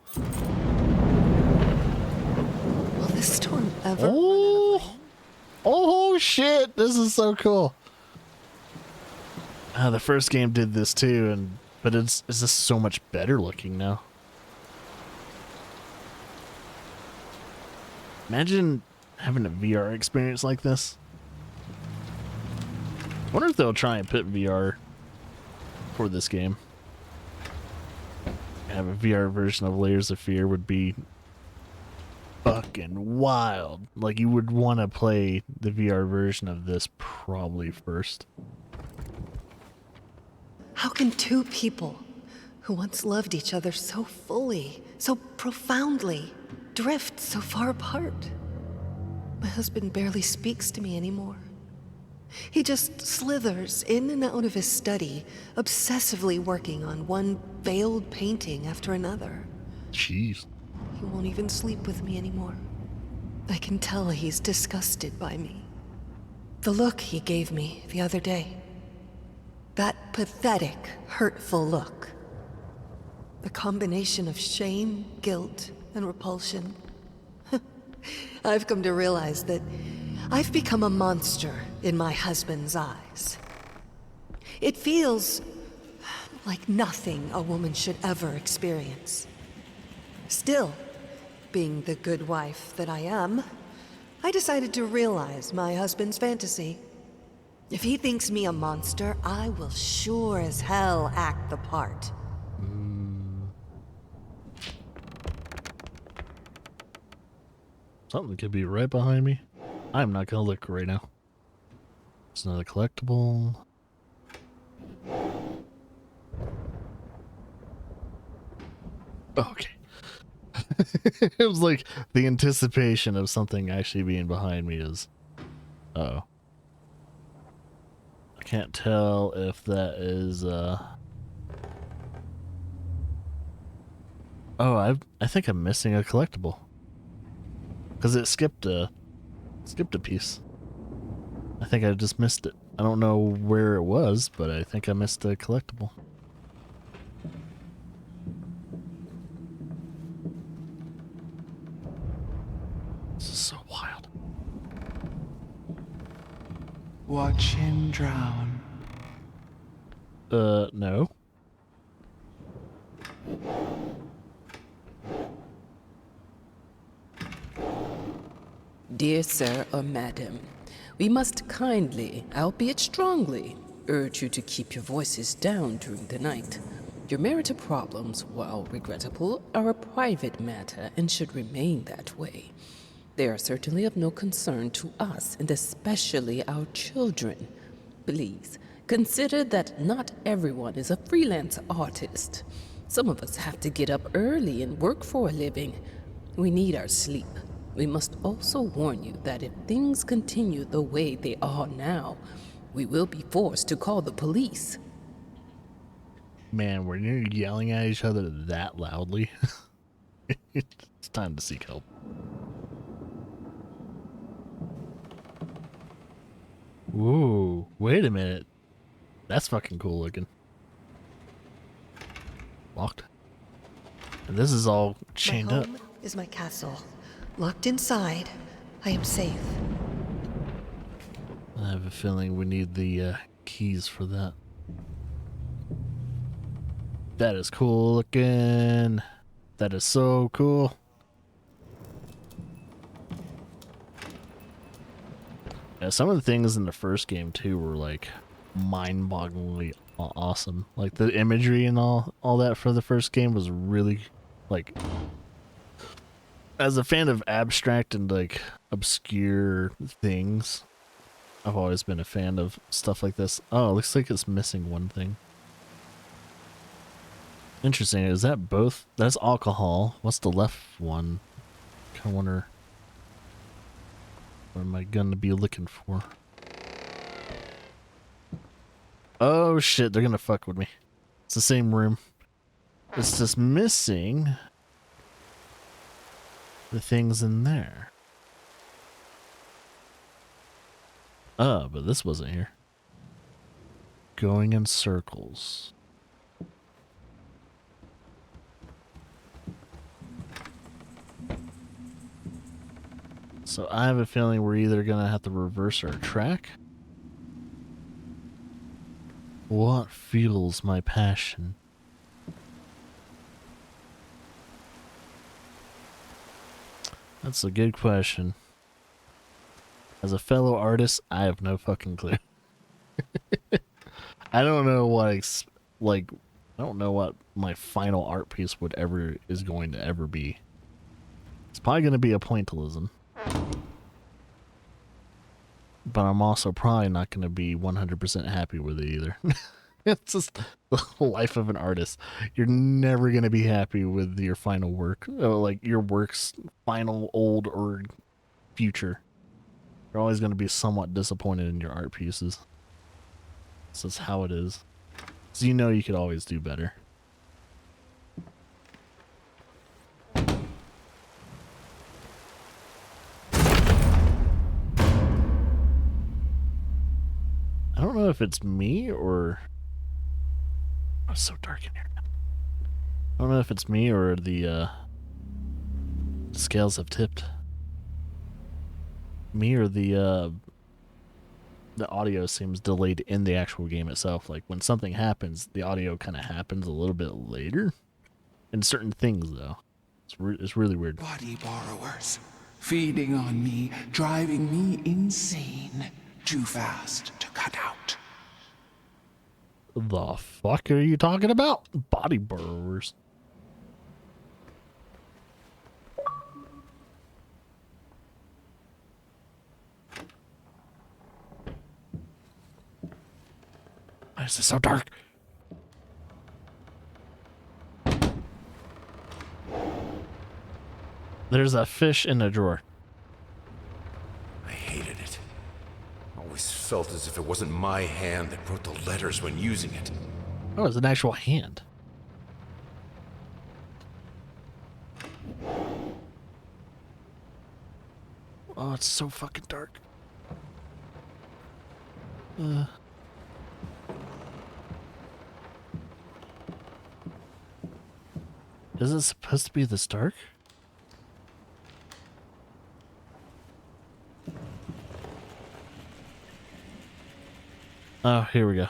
S7: Will this storm ever run out of rain?
S1: Oh shit, this is so cool. The first game did this too, but it's just so much better looking now. Imagine having a VR experience like this. I wonder if they'll try and put VR for this game. Have a VR version of Layers of Fear would be fucking wild. Like, you would want to play the VR version of this probably first.
S7: How can two people who once loved each other so fully, so profoundly, drift so far apart? My husband barely speaks to me anymore. He just slithers in and out of his study, obsessively working on one veiled painting after another.
S1: Jeez.
S7: He won't even sleep with me anymore. I can tell he's disgusted by me. The look he gave me the other day. That pathetic, hurtful look. The combination of shame, guilt, and repulsion. I've come to realize that I've become a monster in my husband's eyes. It feels like nothing a woman should ever experience. Still, being the good wife that I am, I decided to realize my husband's fantasy. If he thinks me a monster, I will sure as hell act the part.
S1: Something could be right behind me. I'm not gonna look right now. It's another collectible. Okay. It was like the anticipation of something actually being behind me is... Uh-oh. I can't tell if that is, Oh, I think I'm missing a collectible. Because it skipped a piece. I think I just missed it. I don't know where it was, but I think I missed a collectible. This is so wild.
S11: Watch him drown.
S1: No.
S2: Dear sir or madam, we must kindly, albeit strongly, urge you to keep your voices down during the night. Your marital problems, while regrettable, are a private matter and should remain that way. They are certainly of no concern to us, and especially our children. Please, consider that not everyone is a freelance artist. Some of us have to get up early and work for a living. We need our sleep. We must also warn you that if things continue the way they are now, we will be forced to call the police.
S1: Man, when you're yelling at each other that loudly, it's time to seek help. Ooh, wait a minute. That's fucking cool looking. Locked. And this is all chained
S7: my
S1: up.
S7: home is my castle. Locked inside, I am safe.
S1: I have a feeling we need the keys for that. That is cool looking. That is so cool. Yeah, some of the things in the first game too were like mind-bogglingly awesome. Like the imagery and all that for the first game was really like. As a fan of abstract and like obscure things, I've always been a fan of stuff like this. Oh, it looks like it's missing one thing. Interesting. Is that both? That's alcohol. What's the left one? Kind of wonder. What am I gonna be looking for? Oh shit, they're gonna fuck with me. It's the same room. It's just missing the things in there. Oh, but this wasn't here. Going in circles. So I have a feeling we're either gonna have to reverse our track. What fuels my passion? That's a good question. As a fellow artist, I have no fucking clue. I don't know what I don't know what my final art piece is going to ever be. It's probably going to be a pointillism. But I'm also probably not going to be 100% happy with it either. It's just the life of an artist. You're never going to be happy with your final work. Like your work's final, old, or future. You're always going to be somewhat disappointed in your art pieces. This is how it is. So you know you could always do better. I don't know if it's me or... Oh, it's so dark in here now. I don't know if it's me or the scales have tipped. Me or the audio seems delayed in the actual game itself. Like when something happens, the audio kind of happens a little bit later. In certain things, though. It's really weird.
S11: Body borrowers, feeding on me, driving me insane. Too fast to cut out.
S1: The fuck are you talking about? Body borrowers. Why is this so dark? There's a fish in a drawer.
S9: I hated it. Always felt as if it wasn't my hand that wrote the letters when using it.
S1: Oh, it's an actual hand. Oh, it's so fucking dark. Is it supposed to be this dark? Oh, here we go.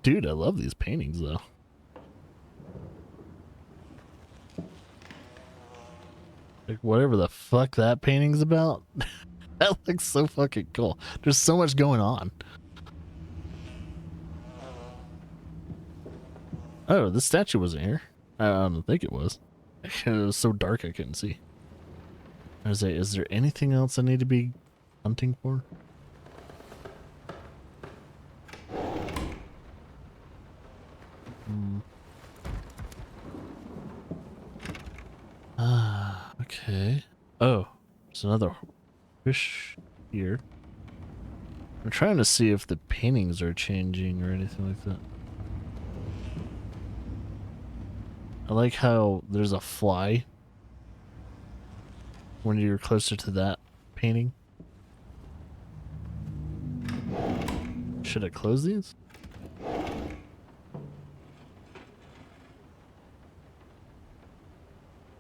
S1: Dude, I love these paintings, though. Like, whatever the fuck that painting's about, that looks so fucking cool. There's so much going on. Oh, this statue wasn't here. I don't think it was. It was so dark I couldn't see. Is there anything else I need to be hunting for? Okay. Oh, there's another fish here. I'm trying to see if the paintings are changing or anything like that. I like how there's a fly when you're closer to that painting. Should I close these?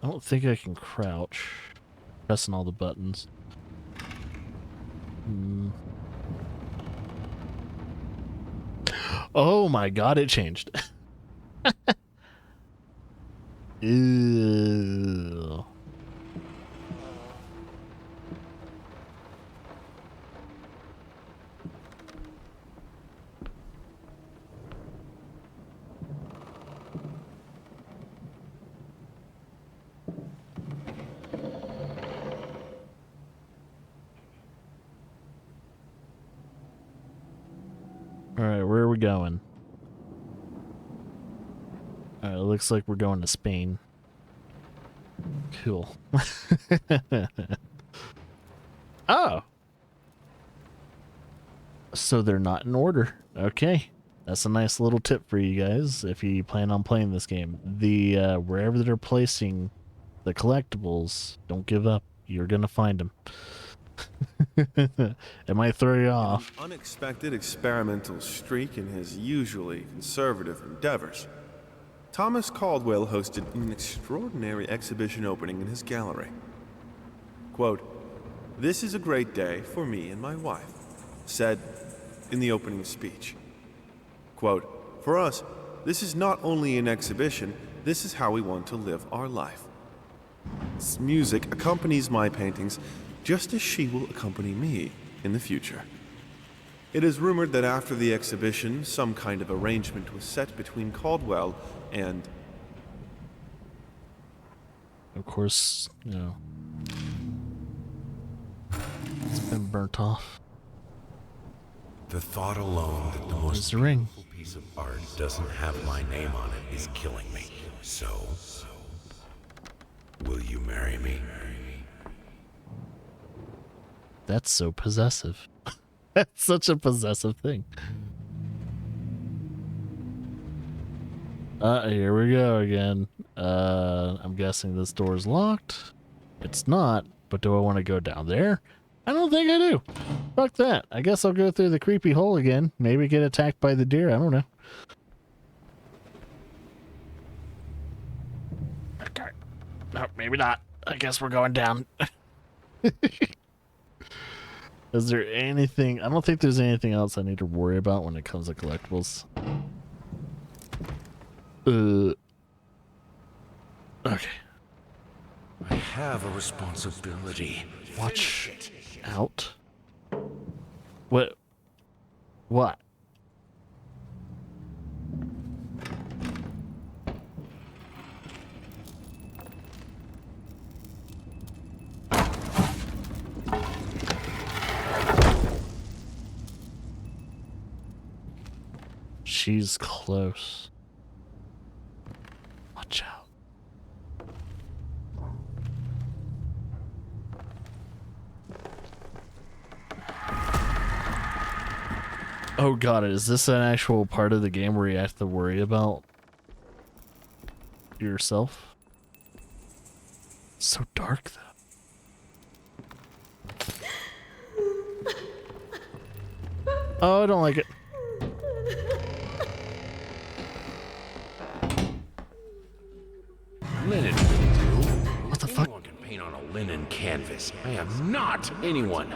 S1: I don't think I can crouch. Pressing all the buttons. Oh my god, it changed. Ew. Alright, where are we going? Alright, it looks like we're going to Spain. Cool. Oh! So they're not in order. Okay. That's a nice little tip for you guys if you plan on playing this game. The wherever they're placing the collectibles, don't give up. You're gonna find them. It might throw you off.
S4: An unexpected experimental streak in his usually conservative endeavors, Thomas Caldwell hosted an extraordinary exhibition opening in his gallery. Quote, "This is a great day for me and my wife," said in the opening speech. Quote, "For us, this is not only an exhibition, this is how we want to live our life. This music accompanies my paintings just as she will accompany me in the future." It is rumored that after the exhibition, some kind of arrangement was set between Caldwell and...
S1: Of course, you know, it's been burnt off.
S10: The thought alone that the
S1: There's
S10: most
S1: the ring.
S10: beautiful piece of art doesn't have my name on it is killing me. So, will you marry me?
S1: That's so possessive. That's such a possessive thing. Here we go again. I'm guessing this door is locked. It's not, but do I want to go down there? I don't think I do. Fuck that. I guess I'll go through the creepy hole again. Maybe get attacked by the deer. I don't know. Okay. No, maybe not. I guess we're going down. Is there anything? I don't think there's anything else I need to worry about when it comes to collectibles. Okay.
S10: I have a responsibility.
S1: Watch out. What? What? She's close. Watch out. Oh god, is this an actual part of the game where you have to worry about yourself? It's so dark though. Oh, I don't like it.
S10: Linen will do.
S1: What the fuck?
S10: Anyone can paint on a linen canvas. I am not anyone.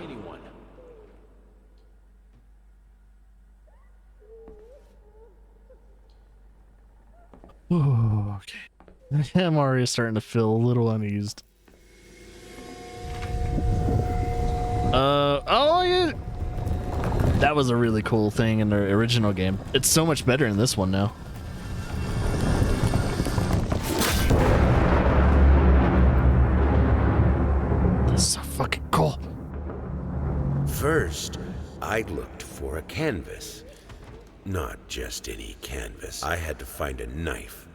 S1: Oh, okay. I'm already starting to feel a little uneased. Oh yeah. That was a really cool thing in the original game. It's so much better in this one now. This is so fucking cool.
S10: First, I looked for a canvas. Not just any canvas. I had to find a knife.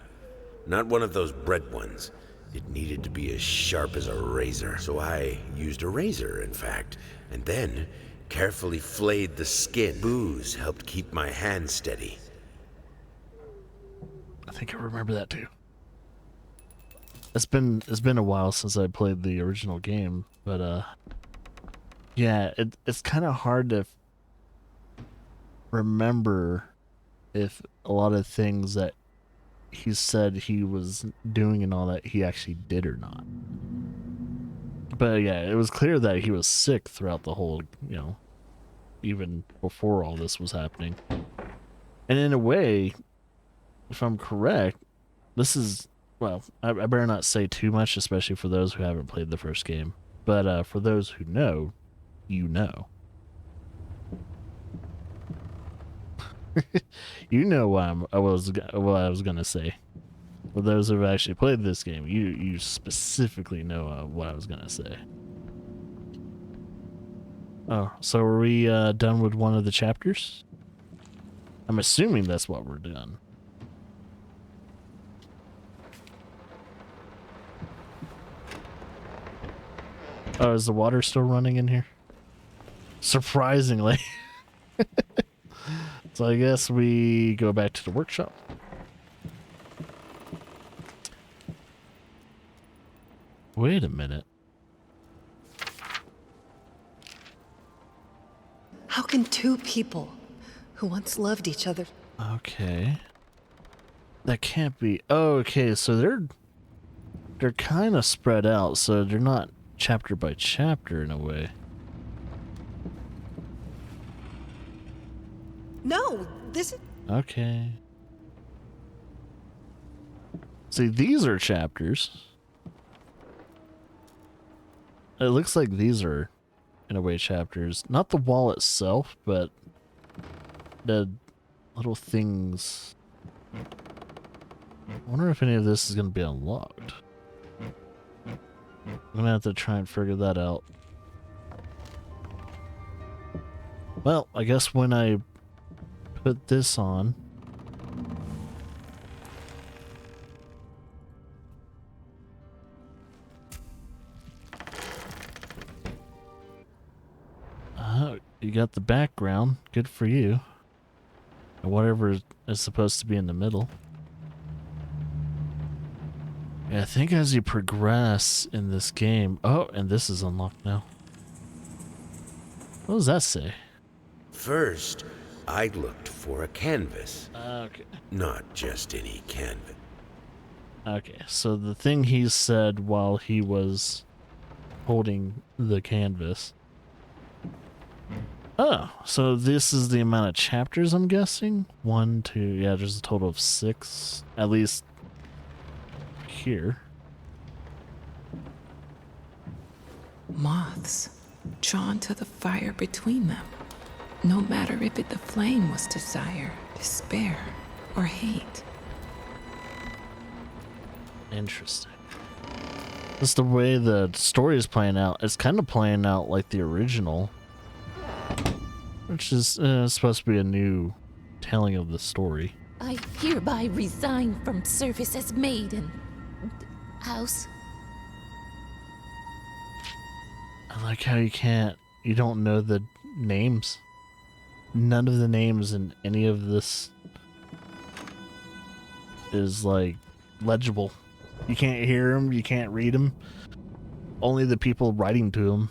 S10: Not one of those bread ones. It needed to be as sharp as a razor. So I used a razor, in fact, and then carefully flayed the skin. Booze helped keep my hand steady.
S1: I think I remember that too. it's been a while since I played the original game, but yeah, it's kind of hard to remember if a lot of things that he said he was doing and all that he actually did or not. But yeah, it was clear that he was sick throughout the whole, even before all this was happening. And in a way, if I'm correct, this is, well, I better not say too much, especially for those who haven't played the first game. But for those who know, you know. You know what I was gonna say. For those who have actually played this game, you specifically know what I was gonna say. Oh, so are we done with one of the chapters? I'm assuming that's what we're done. Oh, is the water still running in here? Surprisingly. So I guess we go back to the workshop. Wait a minute.
S7: How can two people who once loved each other...
S1: Okay. That can't be... Oh, okay, so they're kind of spread out, so they're not chapter by chapter in a way.
S7: No, this is...
S1: Okay. See, these are chapters. It looks like these are, in a way, chapters. Not the wall itself, but the little things. I wonder if any of this is going to be unlocked. I'm going to have to try and figure that out. Well, I guess when I put this on... You got the background. Good for you. And whatever is supposed to be in the middle. Yeah, I think as you progress in this game... Oh, and this is unlocked now. What does that say?
S10: First, I looked for a canvas.
S1: Okay.
S10: Not just any canvas.
S1: Okay, so the thing he said while he was holding the canvas... Oh, so this is the amount of chapters, I'm guessing? 1, 2, yeah, there's a total of 6, at least here.
S2: Moths, drawn to the fire between them. No matter if the flame was desire, despair, or hate.
S1: Interesting. That's the way the story is playing out. It's kind of playing out like the original. Which is supposed to be a new telling of the story.
S8: I hereby resign from service as maid in house.
S1: I like how you don't know the names. None of the names in any of this is like legible. You can't hear them, you can't read them. Only the people writing to them.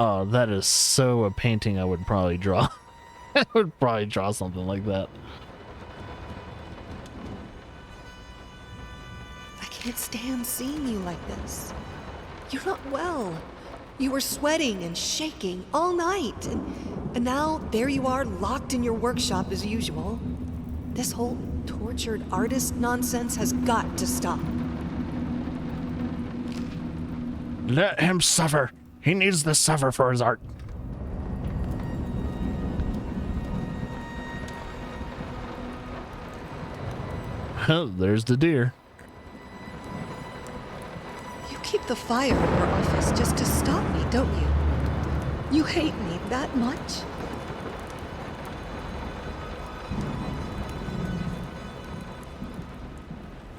S1: Oh, that is so a painting I would probably draw. I would probably draw something like that.
S7: I can't stand seeing you like this. You're not well. You were sweating and shaking all night, and now there you are, locked in your workshop as usual. This whole tortured artist nonsense has got to stop.
S1: Let him suffer. He needs to suffer for his art. Oh, there's the deer.
S7: You keep the fire in your office just to stop me, don't you? You hate me that much?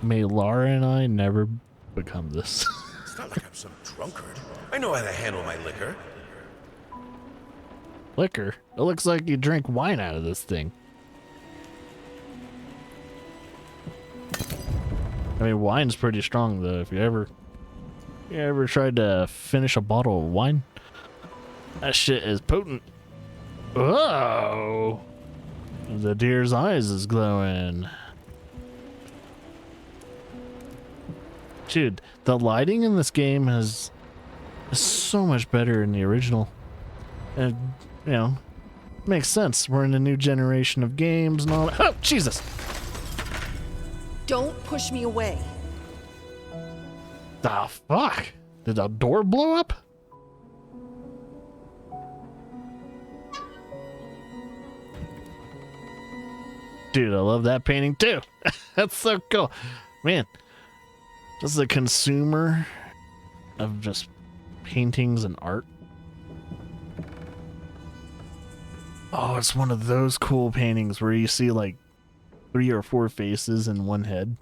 S1: May Laura and I never become this.
S9: It's not like I'm some drunkard. I know how to handle my liquor.
S1: Liquor? It looks like you drink wine out of this thing. I mean, wine's pretty strong though. If you ever tried to finish a bottle of wine, that shit is potent. Whoa! The deer's eyes is glowing. Dude, the lighting in this game is so much better than the original. And, you know, makes sense. We're in a new generation of games and all that. Oh, Jesus!
S7: Don't push me away.
S1: The fuck? Did the door blow up? Dude, I love that painting too. That's so cool. Man, this is a consumer of just paintings and art. Oh, it's one of those cool paintings where you see like 3 or 4 faces in one head.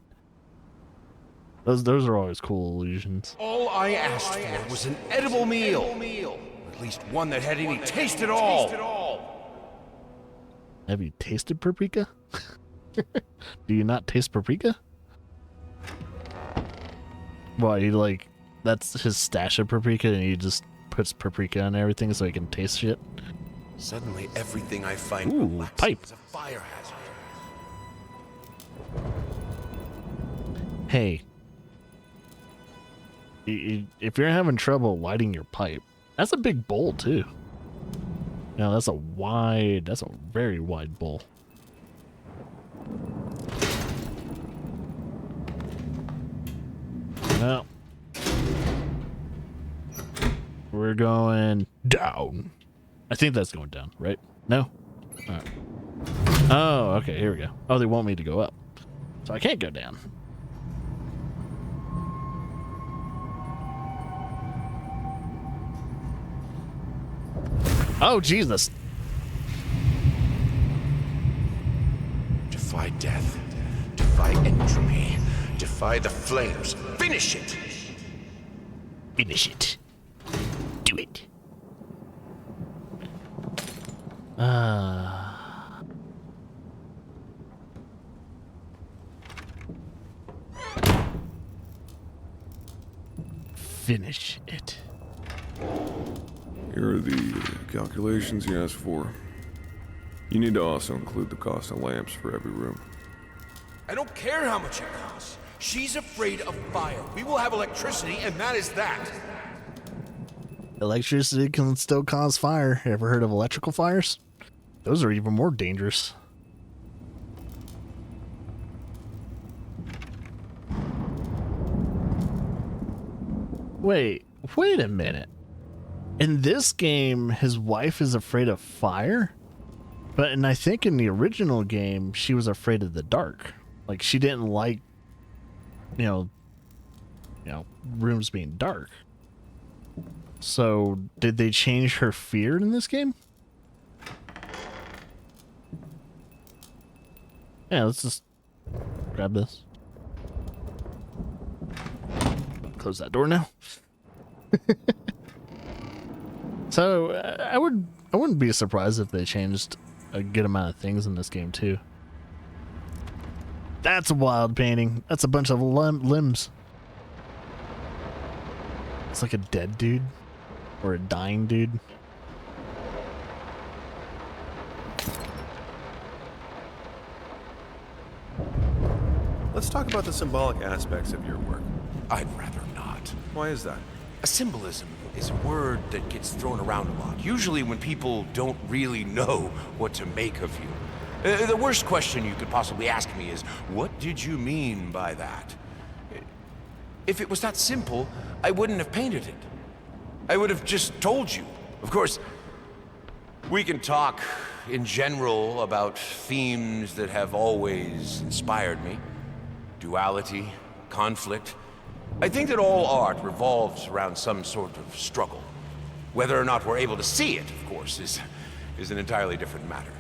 S1: Those are always cool illusions.
S9: All I asked for was an edible meal. At least one that had any taste at all.
S1: Have you tasted paprika? Do you not taste paprika? Well, he like, that's his stash of paprika and he just puts paprika on everything so he can taste shit.
S9: Suddenly everything I find
S1: Ooh, pipe.
S9: is a fire hazard.
S1: Hey, if you're having trouble lighting your pipe, that's a big bowl too. Now that's a very wide bowl. Well, we're going down. I think that's going down, right? No? All right. Oh, okay, here we go. Oh, they want me to go up. So I can't go down. Oh, Jesus.
S9: Defy death. Defy entropy. Defy the flames. Finish it!
S1: Finish it. Do it. Finish it.
S4: Here are the calculations you asked for. You need to also include the cost of lamps for every room.
S9: I don't care how much it costs. She's afraid of fire. We will have electricity, and that is that.
S1: Electricity can still cause fire. Ever heard of electrical fires? Those are even more dangerous. Wait a minute. In this game, his wife is afraid of fire? But I think in the original game, she was afraid of the dark. Like, she didn't like, you know, rooms being dark. So, did they change her fear in this game? Yeah, let's just grab this. Close that door now. So, I wouldn't be surprised if they changed a good amount of things in this game too. That's a wild painting. That's a bunch of limbs. It's like a dead dude or a dying dude.
S4: Let's talk about the symbolic aspects of your work.
S9: I'd rather not.
S4: Why is that?
S9: A symbolism is a word that gets thrown around a lot, usually when people don't really know what to make of you. The worst question you could possibly ask me is, what did you mean by that? If it was that simple, I wouldn't have painted it. I would have just told you. Of course, we can talk in general about themes that have always inspired me. Duality, conflict. I think that all art revolves around some sort of struggle. Whether or not we're able to see it, of course, is an entirely different matter.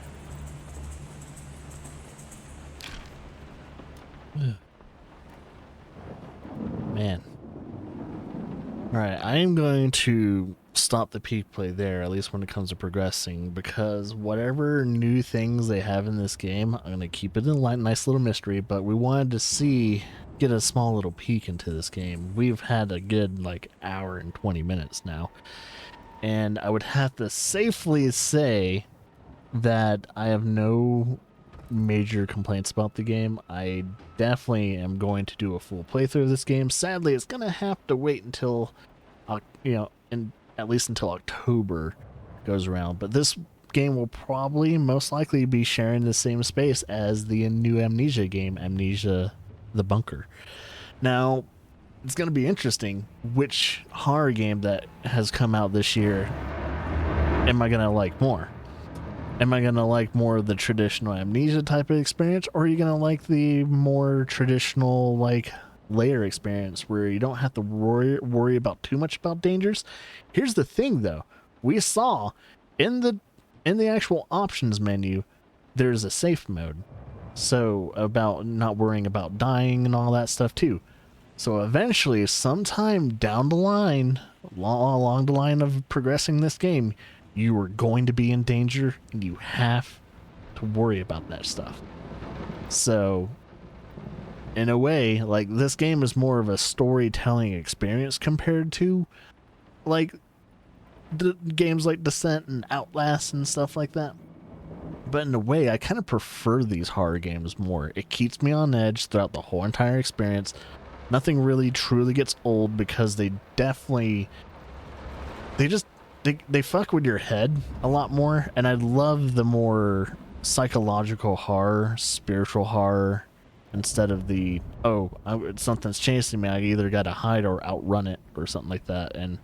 S1: Man. Alright, I am going to stop the peak play there, at least when it comes to progressing, because whatever new things they have in this game, I'm going to keep it in a nice little mystery, but we wanted to get a small little peek into this game. We've had a good like hour and 20 minutes now, and I would have to safely say that I have no major complaints about the game. I definitely am going to do a full playthrough of this game. Sadly, it's going to have to wait until, at least until October goes around. But this game will probably most likely be sharing the same space as the new Amnesia game, Amnesia the Bunker. Now, it's going to be interesting which horror game that has come out this year am I going to like more. Am I going to like more of the traditional Amnesia type of experience, or are you going to like the more traditional, like, layer experience where you don't have to worry about too much about dangers? Here's the thing, though. We saw in the actual options menu, there's a safe mode. So, about not worrying about dying and all that stuff, too. So, eventually, sometime down the line, along the line of progressing this game, you are going to be in danger, and you have to worry about that stuff. So, in a way, like, this game is more of a storytelling experience compared to, like, the games like Descent and Outlast and stuff like that. But in a way, I kind of prefer these horror games more. It keeps me on edge throughout the whole entire experience. Nothing really truly gets old because they definitely... They fuck with your head a lot more, and I love the more psychological horror, spiritual horror, instead of the, something's chasing me, I either gotta hide or outrun it, or something like that, and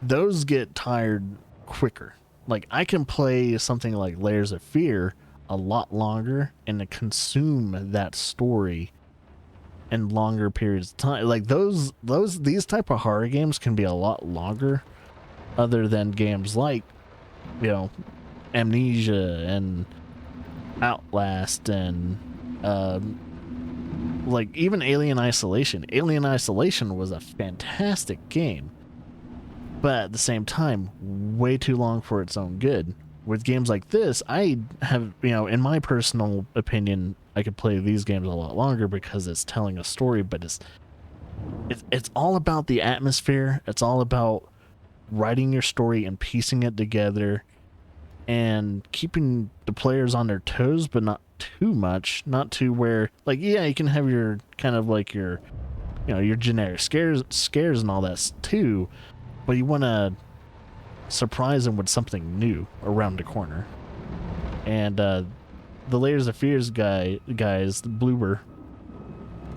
S1: those get tired quicker. Like, I can play something like Layers of Fear a lot longer and consume that story in longer periods of time. Like, these type of horror games can be a lot longer, other than games like, Amnesia and Outlast and like even Alien Isolation. Alien Isolation was a fantastic game, but at the same time, way too long for its own good. With games like this, I have, in my personal opinion, I could play these games a lot longer because it's telling a story, but it's all about the atmosphere. It's all about writing your story and piecing it together and keeping the players on their toes, but not too much, not to where, like, yeah, you can have your kind of like your generic scares and all that too, but you want to surprise them with something new around the corner. And the Layers of Fears guys, the Bloober,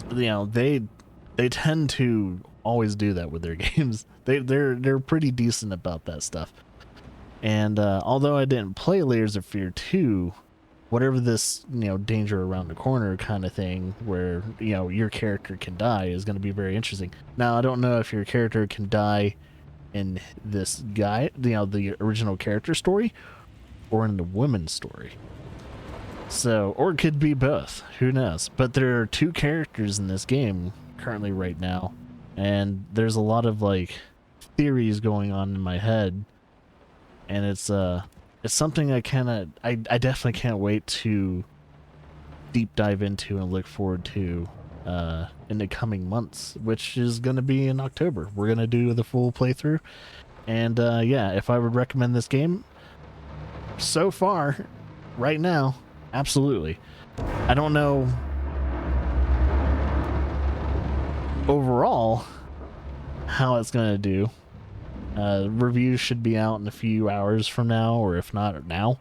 S1: they tend to always do that with their games. They're pretty decent about that stuff. And although I didn't play Layers of Fear 2, whatever this danger around the corner kind of thing where your character can die is going to be very interesting. Now, I don't know if your character can die in this guy, the original character story, or in the woman's story. So, or it could be both. Who knows? But there are two characters in this game currently right now, and there's a lot of like theories going on in my head, and it's something I definitely can't wait to deep dive into and look forward to in the coming months, which is going to be in October. We're going to do the full playthrough, and yeah, if I would recommend this game so far right now, absolutely. I don't know overall how it's going to do. Reviews should be out in a few hours from now, or if not now,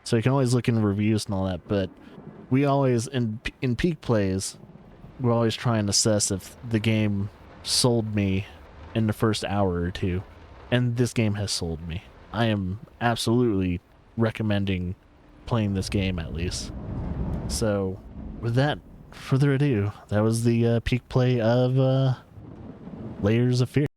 S1: so you can always look in reviews and all that. But we always in peak plays, we're always trying to assess if the game sold me in the first hour or two, and this game has sold me. I am absolutely recommending playing this game, at least. So without further ado, that was the peak play of Layers of Fear.